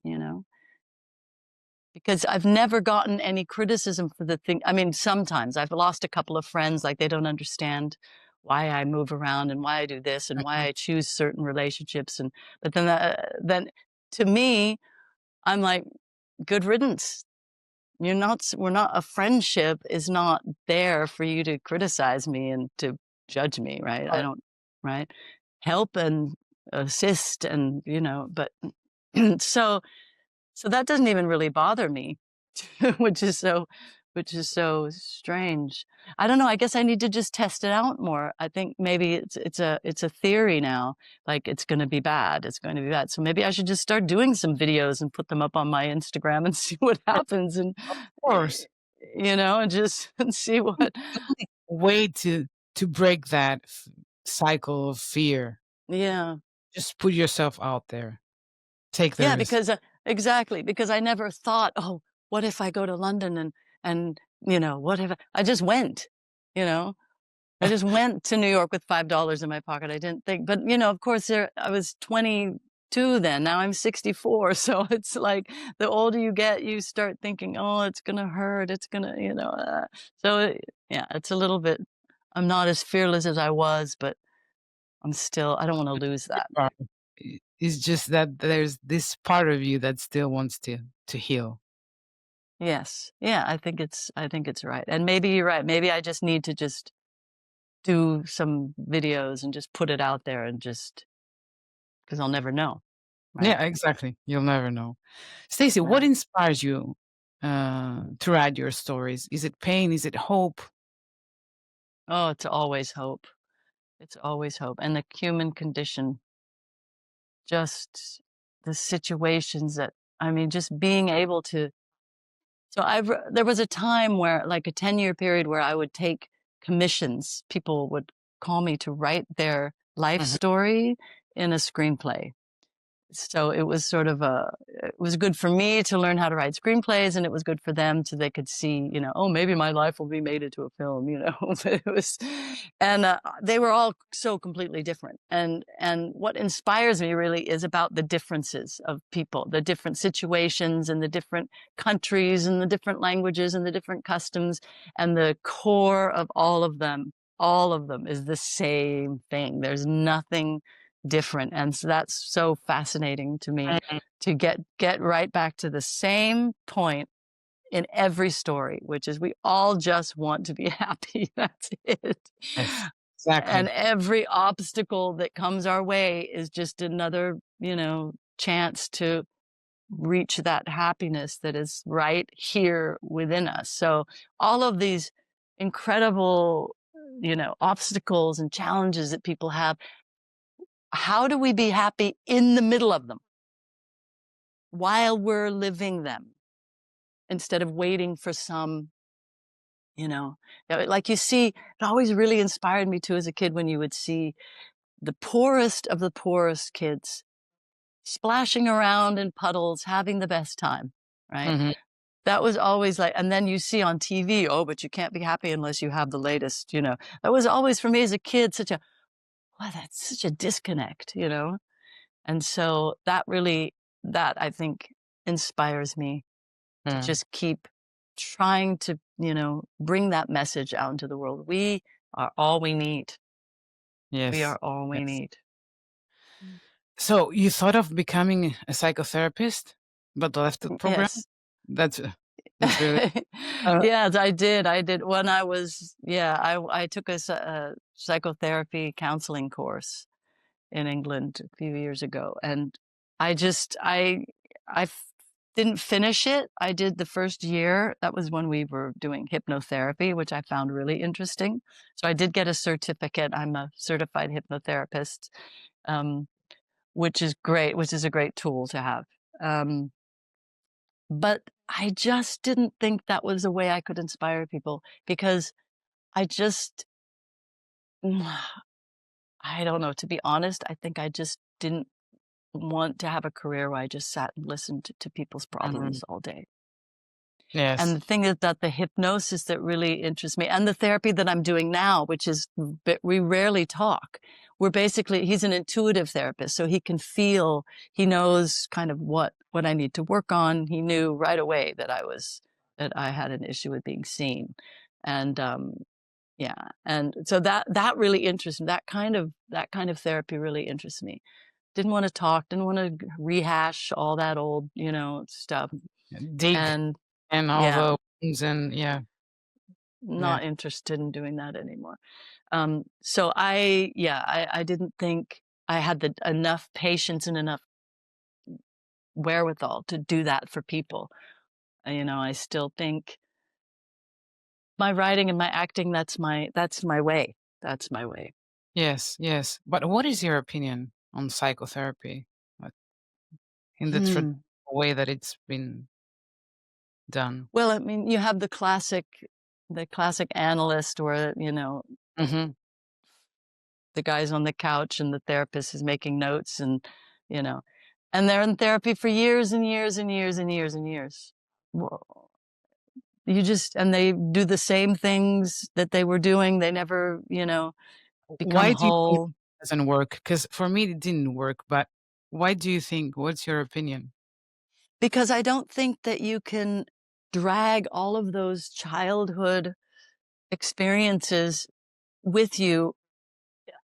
Because I've never gotten any criticism for the thing. I mean, sometimes I've lost a couple of friends, like, they don't understand why I move around and why I do this and why Mhm. I choose certain relationships, but then to me, I'm like, "Good riddance. We're not a friendship is not there for you to criticize me and to judge me, right? I Right. don't right? Help and assist and, but so So that doesn't even really bother me, which is so which is so strange. I don't know, I guess I need to just test it out more. I think maybe it's a theory now, like it's gonna be bad, it's going to be bad. So maybe I should just start doing some videos and put them up on my Instagram and see what happens and, Of eh, course. and just and see what. The only way to break that cycle of fear, Yeah. just put yourself out there. Take the Yeah, risk. because exactly, because I never thought, "Oh, what if I go to London and, what if I just went, you know? I just went to New York with $5 in my pocket. I didn't think, but of course I was 22 then. Now I'm 64. So it's like the older you get, you start thinking, "Oh, it's gonna hurt. It's gonna, so yeah, it's a little bit. I'm not as fearless as I was, but I don't want to lose that. It's just that there's this part of you that still wants to heal. Yes. Yeah, I think it's right. And maybe you're right. Maybe I just need to just do some videos and just put it out there and just because I'll never know, right? Yeah, exactly. You'll never know. Stacy, what Yeah. inspires you to write your stories? Is it pain? Is it hope? Oh, it's always hope. It's always hope. And the human condition, just the situations that I mean, just being able to. So there was a time where like a 10-year period where I would take commissions. People would call me to write their life Mhm. story in a screenplay. So it was sort of it was good for me to learn how to write screenplays, and it was good for them so they could see, oh, maybe my life will be made into a film. But it was, and they were all so completely different. And what inspires me really is about the differences of people, the different situations and the different countries and the different languages and the different customs, and the core of all of them. All of them is the same thing. There's nothing different. And so that's so fascinating to me Mm, to get right back to the same point in every story, which is we all just want to be happy. That's it. yes, And exactly. every obstacle that comes our way is just another, chance to reach that happiness that is right here within us. So all of these incredible, obstacles and challenges that people have, how do we be happy in the middle of them while we're living them instead of waiting for some, you know, like you see, it always really inspired me too as a kid when you would see the poorest of the poorest kids splashing around in puddles, having the best time, right? Mhm. That was always like, and then you see on TV, oh, but you can't be happy unless you have the latest. That was always for me as a kid, wow, that's such a disconnect. And so that I think inspires me to Mm, just keep trying to, bring that message out into the world. We are all we need. We yes, are all we yes. need. So you thought of becoming a psychotherapist, but left the program? Yes. That's really uh, Yes, I did. I did when I was, yeah, I took a psychotherapy counseling course in England a few years ago, and I just I f- didn't finish it. I did the first year. That was when we were doing hypnotherapy, which I found really interesting. So I did get a certificate. I'm a certified hypnotherapist, um, which is great, which is a great tool to have. Um, but I just didn't think that was a way I could inspire people because I just, I don't know, to be honest, I think I just didn't want to have a career where I just sat and listened to people's mhm, problems all day. And yes. the thing is that the hypnosis that really interests me and the therapy that I'm doing now, which is we rarely talk. He's an intuitive therapist, so he can feel, he knows kind of what I need to work on. He knew right away that I had an issue with being seen. And, yeah. And so that really interests me. That kind of therapy really interests me. Didn't want to talk, didn't want to rehash all that old, stuff. Dig And and all yeah, the wounds and yeah, yeah. not interested in doing that anymore. So yeah, I didn't think I had the enough patience and enough wherewithal to do that for people. You know, I still think my writing and my acting, that's my way. That's my way. Yes, yes. But what is your opinion on psychotherapy? Like, in the Hmm. way that it's been done? Well, I mean, you have the classic analyst or, Mhm. the guy's on the couch and the therapist is making notes and, you know, and they're in therapy for years and years and years and years and years. Well, and they do the same things that they were doing. They never, become Why do you think whole. it doesn't work? Because for me, it didn't work, but why do you think? What's your opinion? Because I don't think that you can drag all of those childhood experiences with you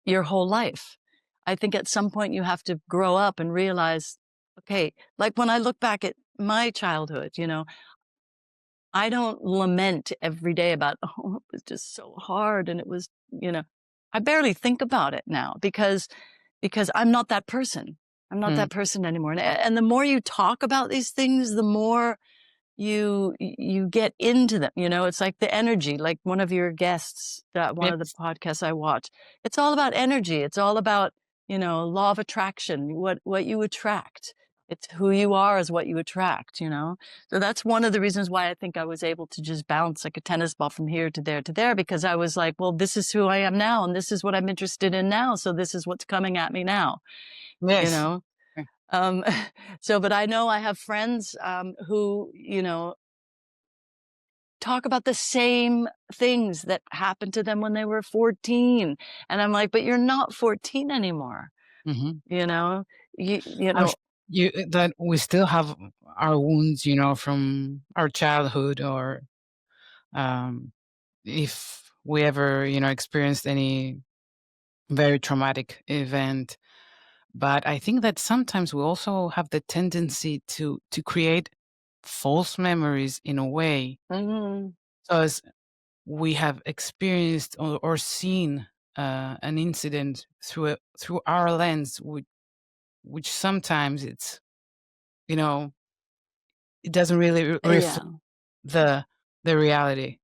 your whole life. I think at some point you have to grow up and realize, okay, like when I look back at my childhood, I don't lament every day about, oh, it was just so hard. And it was, you know, I barely think about it now because I'm not that person. I'm not Mm. that person anymore. And the more you talk about these things, the more you get into them. It's like the energy, like one of your guests, that one of the Yes, podcasts I watch. It's all about energy. It's all about, law of attraction, what you attract. It's who you are is what you attract. So that's one of the reasons why I think I was able to just bounce like a tennis ball from here to there, because I was like, well, this is who I am now, and this is what I'm interested in now. So this is what's coming at me now, you yes. know? Um, but I know I have friends, who, talk about the same things that happened to them when they were 14. And I'm like, but you're not 14 anymore. Mhm. You know, you, you I'm know, that we still have our wounds, from our childhood, or um, if we ever, experienced any very traumatic event. But I think that sometimes we also have the tendency to create false memories in a way, mhm, because we have experienced or seen an incident through our lens, which sometimes you know it doesn't really reflect yeah. the the reality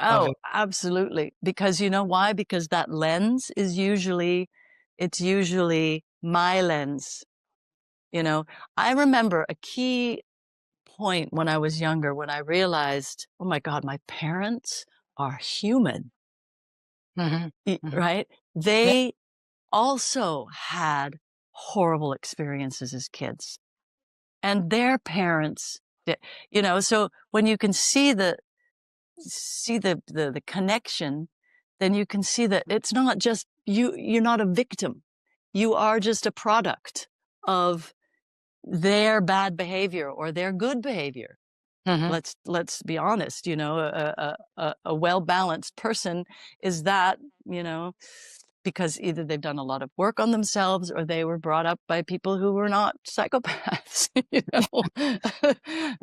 of Oh, it. absolutely. Because you know why? Because that lens is usually my lens. You know, I remember a key point when I was younger when I realized, oh my God, my parents are human, Mhm, mhm. right? Yeah. They also had horrible experiences as kids, and their parents did, so when you can see the connection, then you can see that it's not just you're not a victim. You are just a product of their bad behavior or their good behavior. Mhm. Let's be honest. A well balanced person is that, you know because either they've done a lot of work on themselves or they were brought up by people who were not psychopaths.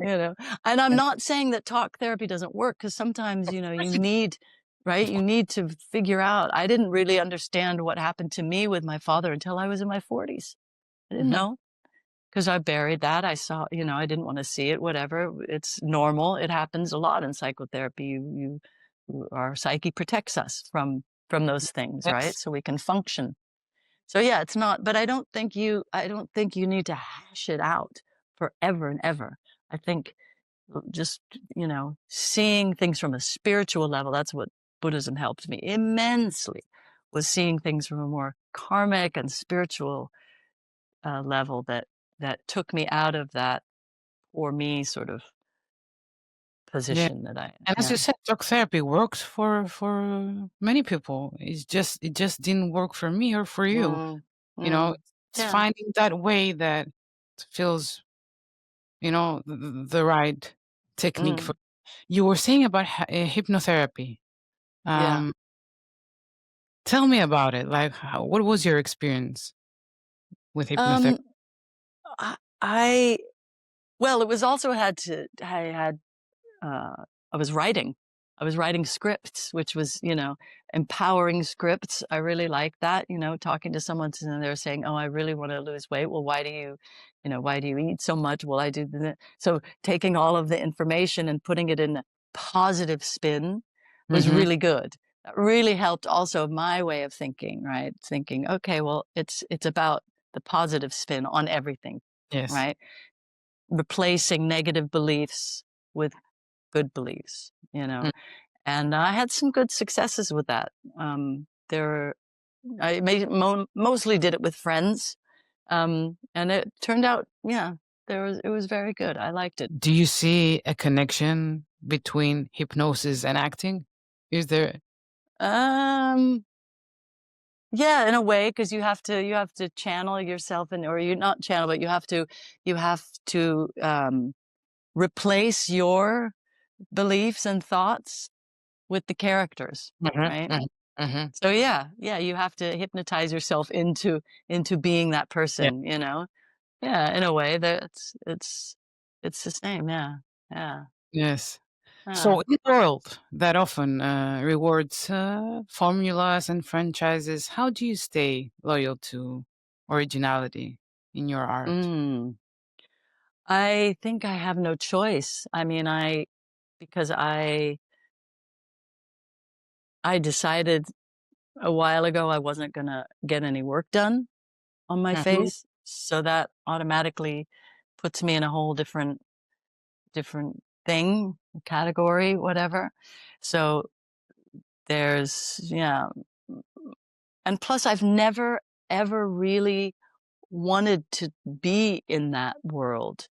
you know and I'm not saying that talk therapy doesn't work, because sometimes, you need, right, Of you course. need to figure out. I didn't really understand what happened to me with my father until I was in my 40s. I didn't Mhm. know, because I buried that. I saw, I didn't want to see it, whatever. It's normal. It happens a lot in psychotherapy. Our psyche protects us from those things, right? Yes. So we can function. So yeah, it's not, but I don't think you need to hash it out forever and ever. I think just, seeing things from a spiritual level, that's what Buddhism helped me immensely, was seeing things from a more karmic and spiritual level that took me out of that or me sort of Yeah. position that I, And as you yeah. said, talk therapy works for many people. It just didn't work for me or for you. Mm, You know, mm, it's yeah. finding that way that feels, the right technique for. Mm, You were saying about hypnotherapy. yeah. Um, Tell me about it. Like, what was your experience with hypnotherapy? Um, I well, it was also I had, I was writing. I was writing scripts, which was, empowering scripts. I really like that, talking to someone and they're saying, "Oh, I really want to lose weight." Well, why do you eat so much? Well, I do. So taking all of the information and putting it in a positive spin was Mm-hmm. really good. That really helped also my way of thinking, right? Thinking, okay, well, it's about the positive spin on everything, Yes. right? Replacing negative beliefs with good beliefs, and I had some good successes with that. There, mostly did it with friends, and it turned out, yeah, it was very good. I liked it. Do you see a connection between hypnosis and acting? Is there? Um, yeah, in a way, because you have to channel yourself, or you not channel, but you have to replace your beliefs and thoughts with the characters, Mhm, right? mhm, mhm. So yeah, yeah, you have to hypnotize yourself into being that Yeah. person, you know? Yeah, in a way that it's the same, yeah. Yeah. Yes. Yeah. So in a world that often rewards formulas and franchises, how do you stay loyal to originality in your art? Mm. I think I have no choice. I mean, because I decided a while ago I wasn't gonna get any work done on my Mhm, face, so that automatically puts me in a whole different thing, category, whatever. So there's yeah, and plus I've never ever really wanted to be in that world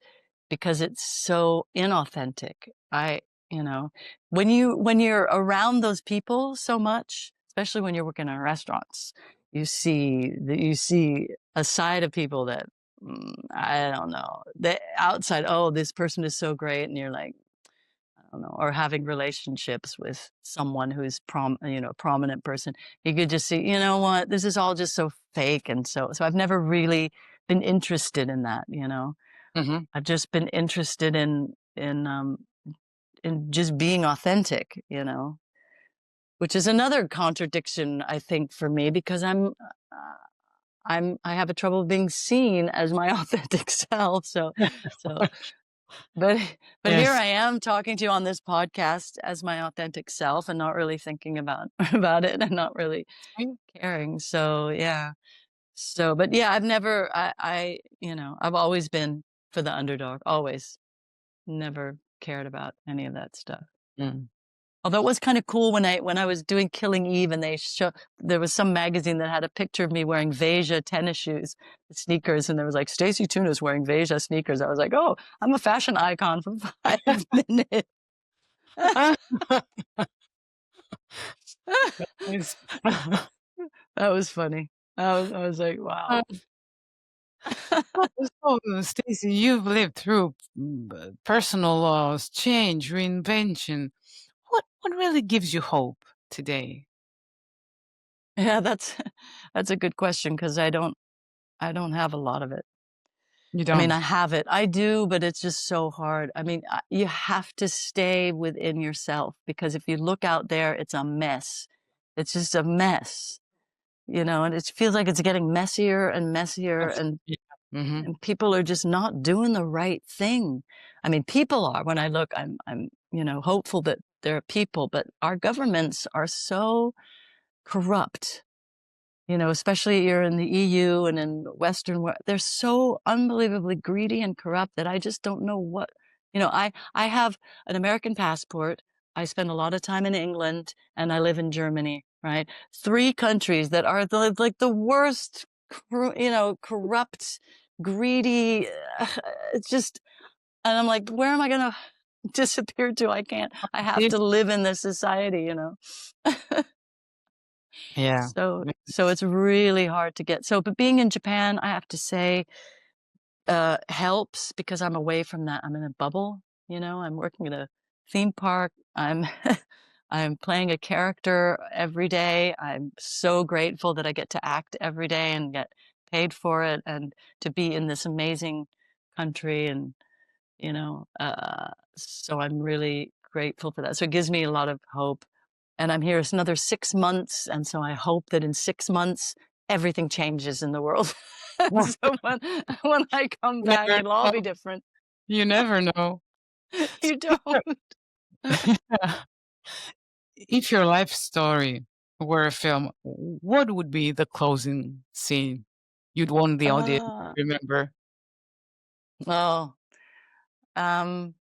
because it's so inauthentic. I, you know, when you're around those people so much, especially when you're working in restaurants, you see a side of people that I don't know. The outside, oh, this person is so great, and you're like, I don't know, or having relationships with someone who's a prominent person. You could just see, you know what, this is all just so fake, and so I've never really been interested in that. mhm. I've just been interested in just being authentic, which is another contradiction, I think, for me because I have a trouble being seen as my authentic self. So but but here Yes. I am talking to you on this podcast as my authentic self and not really thinking about about it and not really Mm. caring. So yeah. But yeah, I've always been for the underdog, always. Never cared about any of that stuff. Mm. Although it was kind of cool when I was doing Killing Eve and there was some magazine that had a picture of me wearing Veja tennis shoes, sneakers, and there was like Stacy Thunes wearing Veja sneakers. I was like, oh, I'm a fashion icon for 5 minutes. Ah, yes. That was funny. I was like, wow. So, Stacy, you've lived through personal loss, change, reinvention. What really gives you hope today? Yeah, that's a good question because I don't have a lot of it. You I mean, don't. I have it. I do, but it's just so hard. I mean, you have to stay within yourself because if you look out there, it's a mess. It's just a mess, and it feels like it's getting messier and messier, Yes. and Yeah. Mhm. and people are just not doing the right thing. I mean, people are. When I look, I'm hopeful that there are people, but our governments are so corrupt, especially you're in the EU and in Western world, they're so unbelievably greedy and corrupt that I just don't know I have an American passport. I spend a lot of time in England and I live in Germany, right? Three countries that are like the worst, corrupt, greedy. It's just, and I'm like, where am I going to disappear to? I have This to live in this society. Yeah. So it's really hard to get. But being in Japan, I have to say, helps because I'm away from that. I'm in a bubble. I'm working at a theme park. I'm playing a character every day. I'm so grateful that I get to act every day and get paid for it and to be in this amazing country and so I'm really grateful for that. So it gives me a lot of hope. And I'm here. It's another 6 months, and so I hope that in 6 months everything changes in the world. So when I come You back, never it'll all know. be different. You never know. You So don't. if your life story were a film, what would be the closing scene you'd want the audience Uh, to remember? oh, um,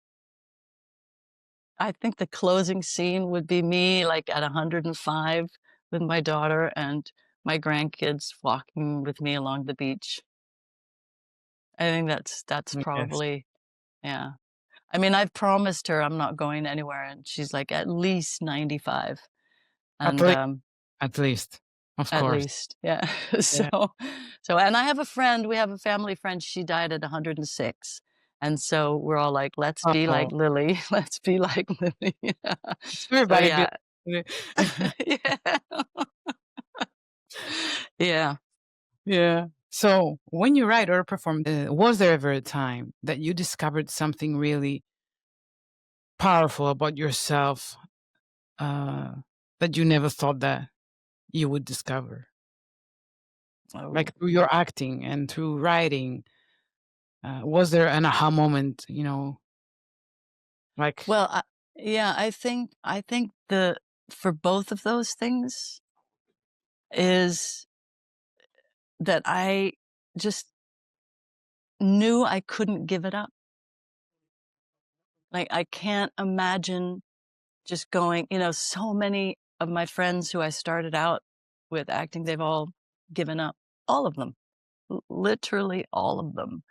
I think the closing scene would be me like at 105 with my daughter and my grandkids walking with me along the beach. I think that's Yes. probably, yeah. I mean, I've promised her I'm not going anywhere, and she's like at least 95, At and least, at least, of at course. least, yeah. Yeah. So, and I have a friend. We have a family friend. She died at 106, and so we're all like, "Let's be Oh, like Lily. Let's be like Lily." Yeah. So everybody be yeah, yeah, yeah. Yeah. So when you write or perform, was there ever a time that you discovered something really powerful about yourself uh, that you never thought that you would discover? Oh, Like through your acting and through writing, was there an aha moment? Like, well, yeah. I think the for both of those things is that I just knew I couldn't give it up. Like, I can't imagine just going, so many of my friends who I started out with acting, they've all given up. All of them, literally all of them,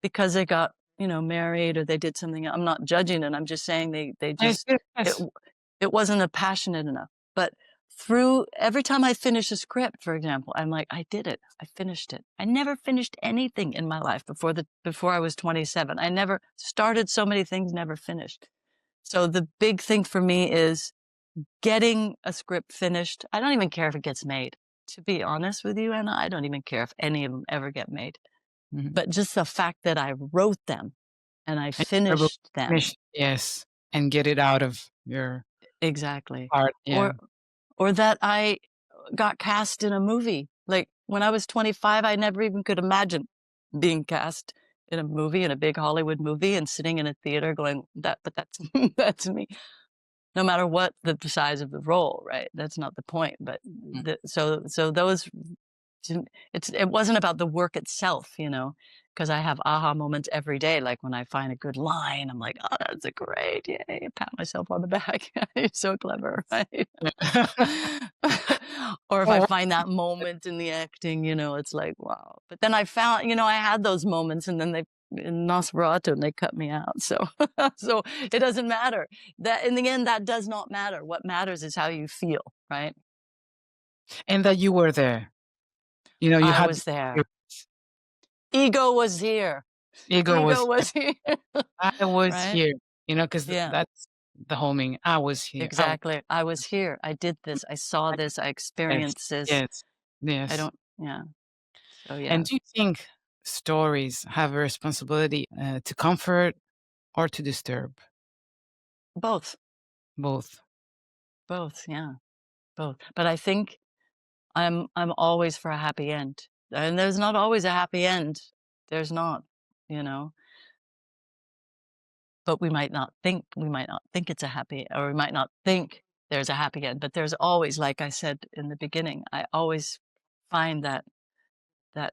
because they got, married or they did something. I'm not judging it. I'm just saying they yes, just, yes, it, yes. it wasn't a passionate enough. But through every time I finish a script, for example, I'm like, I did it. I finished it. I never finished anything in my life before I was 27. I never started so many things, never finished. So the big thing for me is getting a script finished. I don't even care if it gets made. To be honest with you, Anna, I don't even care if any of them ever get made. Mhm. But just the fact that I wrote them and I And you're able to finished them. finish, yes, and get it out of your Exactly. heart. Yeah. Or or that I got cast in a movie. Like when I was 25, I never even could imagine being cast in a movie, in a big Hollywood movie, and sitting in a theater going, but that's that's me. No matter what the size of the role, right? That's not the point. But Mm. so those it wasn't about the work itself, because I have aha moments every day. Like when I find a good line, I'm like, oh, that's a great, yay, pat myself on the back. You're so clever, right? Or if I Oh, find that moment in the acting, it's like, wow. But then I found, I had those moments, and then they in Nosferatu, and they cut me out. So, so it doesn't matter. That in the end, that does not matter. What matters is how you feel, right? and that you were there. You I had was there. your Ego was here. ego Ego was was here, I was right? here, because Yeah, that's the whole meaning. I was here. I was exactly. I was here. I did this. I saw like, this. I yes, experienced this. yes, I yes. don't, yeah. So, yeah, And do you think stories have a responsibility to comfort or to disturb? both, Both. both. Yeah, both. But I think I'm always for a happy end. And there's not always a happy end. There's not, you know, but we might not think it's a happy, or we might not think there's a happy end, but there's always, like I said in the beginning, I always find that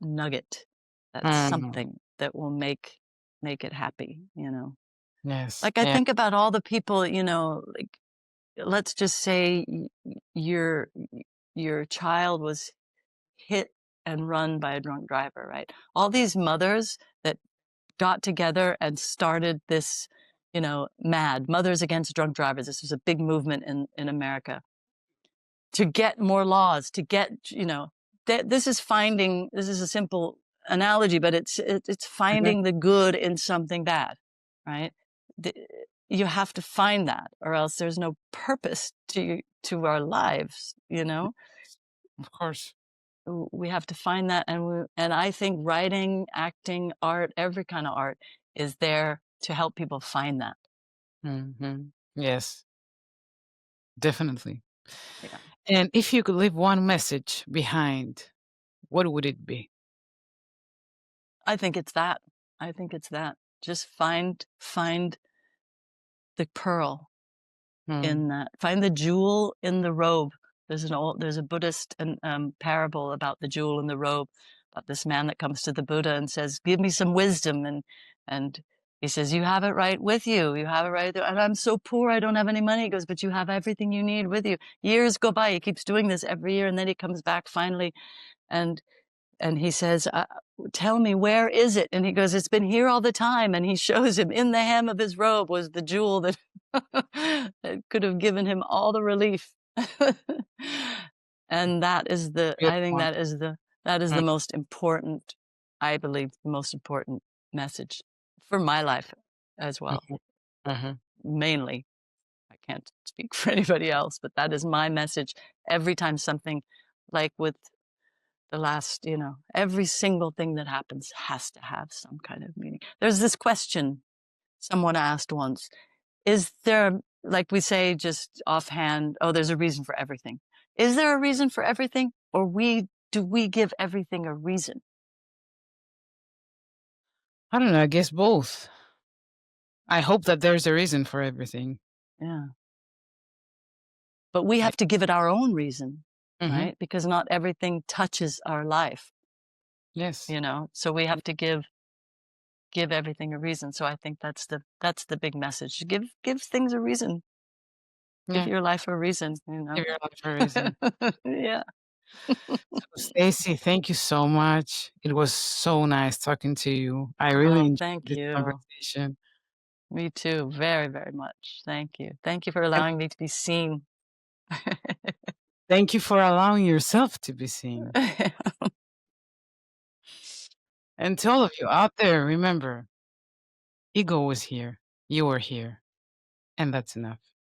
nugget, that Mm, something that will make it happy. yes. Like I Yeah. think about all the people, like let's just say your child was hit and run by a drunk driver, right? All these mothers that got together and started this, MAD, Mothers Against Drunk Drivers. This was a big movement in America to get more laws, to get, this is a simple analogy, but it's Mhm. finding the good in something bad, right? The, you have to find that, or else there's no purpose to our lives. Of course. We have to find that, and I think writing, acting, art, every kind of art is there to help people find that. Mhm. Yes, definitely. Yeah. And if you could leave one message behind, what would it be? I think it's that. I think it's that. Just find the pearl Mm, in that. Find the jewel in the robe. There's a Buddhist parable about the jewel in the robe, about this man that comes to the Buddha and says, "Give me some wisdom," and he says, "You have it right with you. You have it right there. And I'm so poor, I don't have any money." He goes, "But you have everything you need with you." Years go by. He keeps doing this every year, and then he comes back finally, and he says, "Tell me, where is it?" And he goes, "It's been here all the time." And he shows him in the hem of his robe was the jewel that, that could have given him all the relief. And that is good I think one. that is the Mm, most important, I believe, the most important message for my life as well. mhm, mhm. Mainly, I can't speak for anybody else, but that is my message every time something like with the last, every single thing that happens has to have some kind of meaning. There's this question someone asked once, is there, like we say just offhand, oh, there's a reason for everything. Is there a reason for everything? Or do we give everything a reason? I don't know, I guess both. I hope that there's a reason for everything. Yeah. But we I have to give it our own reason, Mhm, right? Because not everything touches our life, yes. So we have to give everything a reason. So I think that's the big message. Give things a reason. Give Yeah, your life a reason. give your life a reason. Yeah. So, Stacy, thank you so much. It was so nice talking to you. I really Oh, enjoyed thank this you. conversation. Me too. Very, very much. Thank you. Thank you for And allowing me to be seen. thank you for allowing yourself to be seen. And to all of you out there, remember, ego was here, you were here, and that's enough.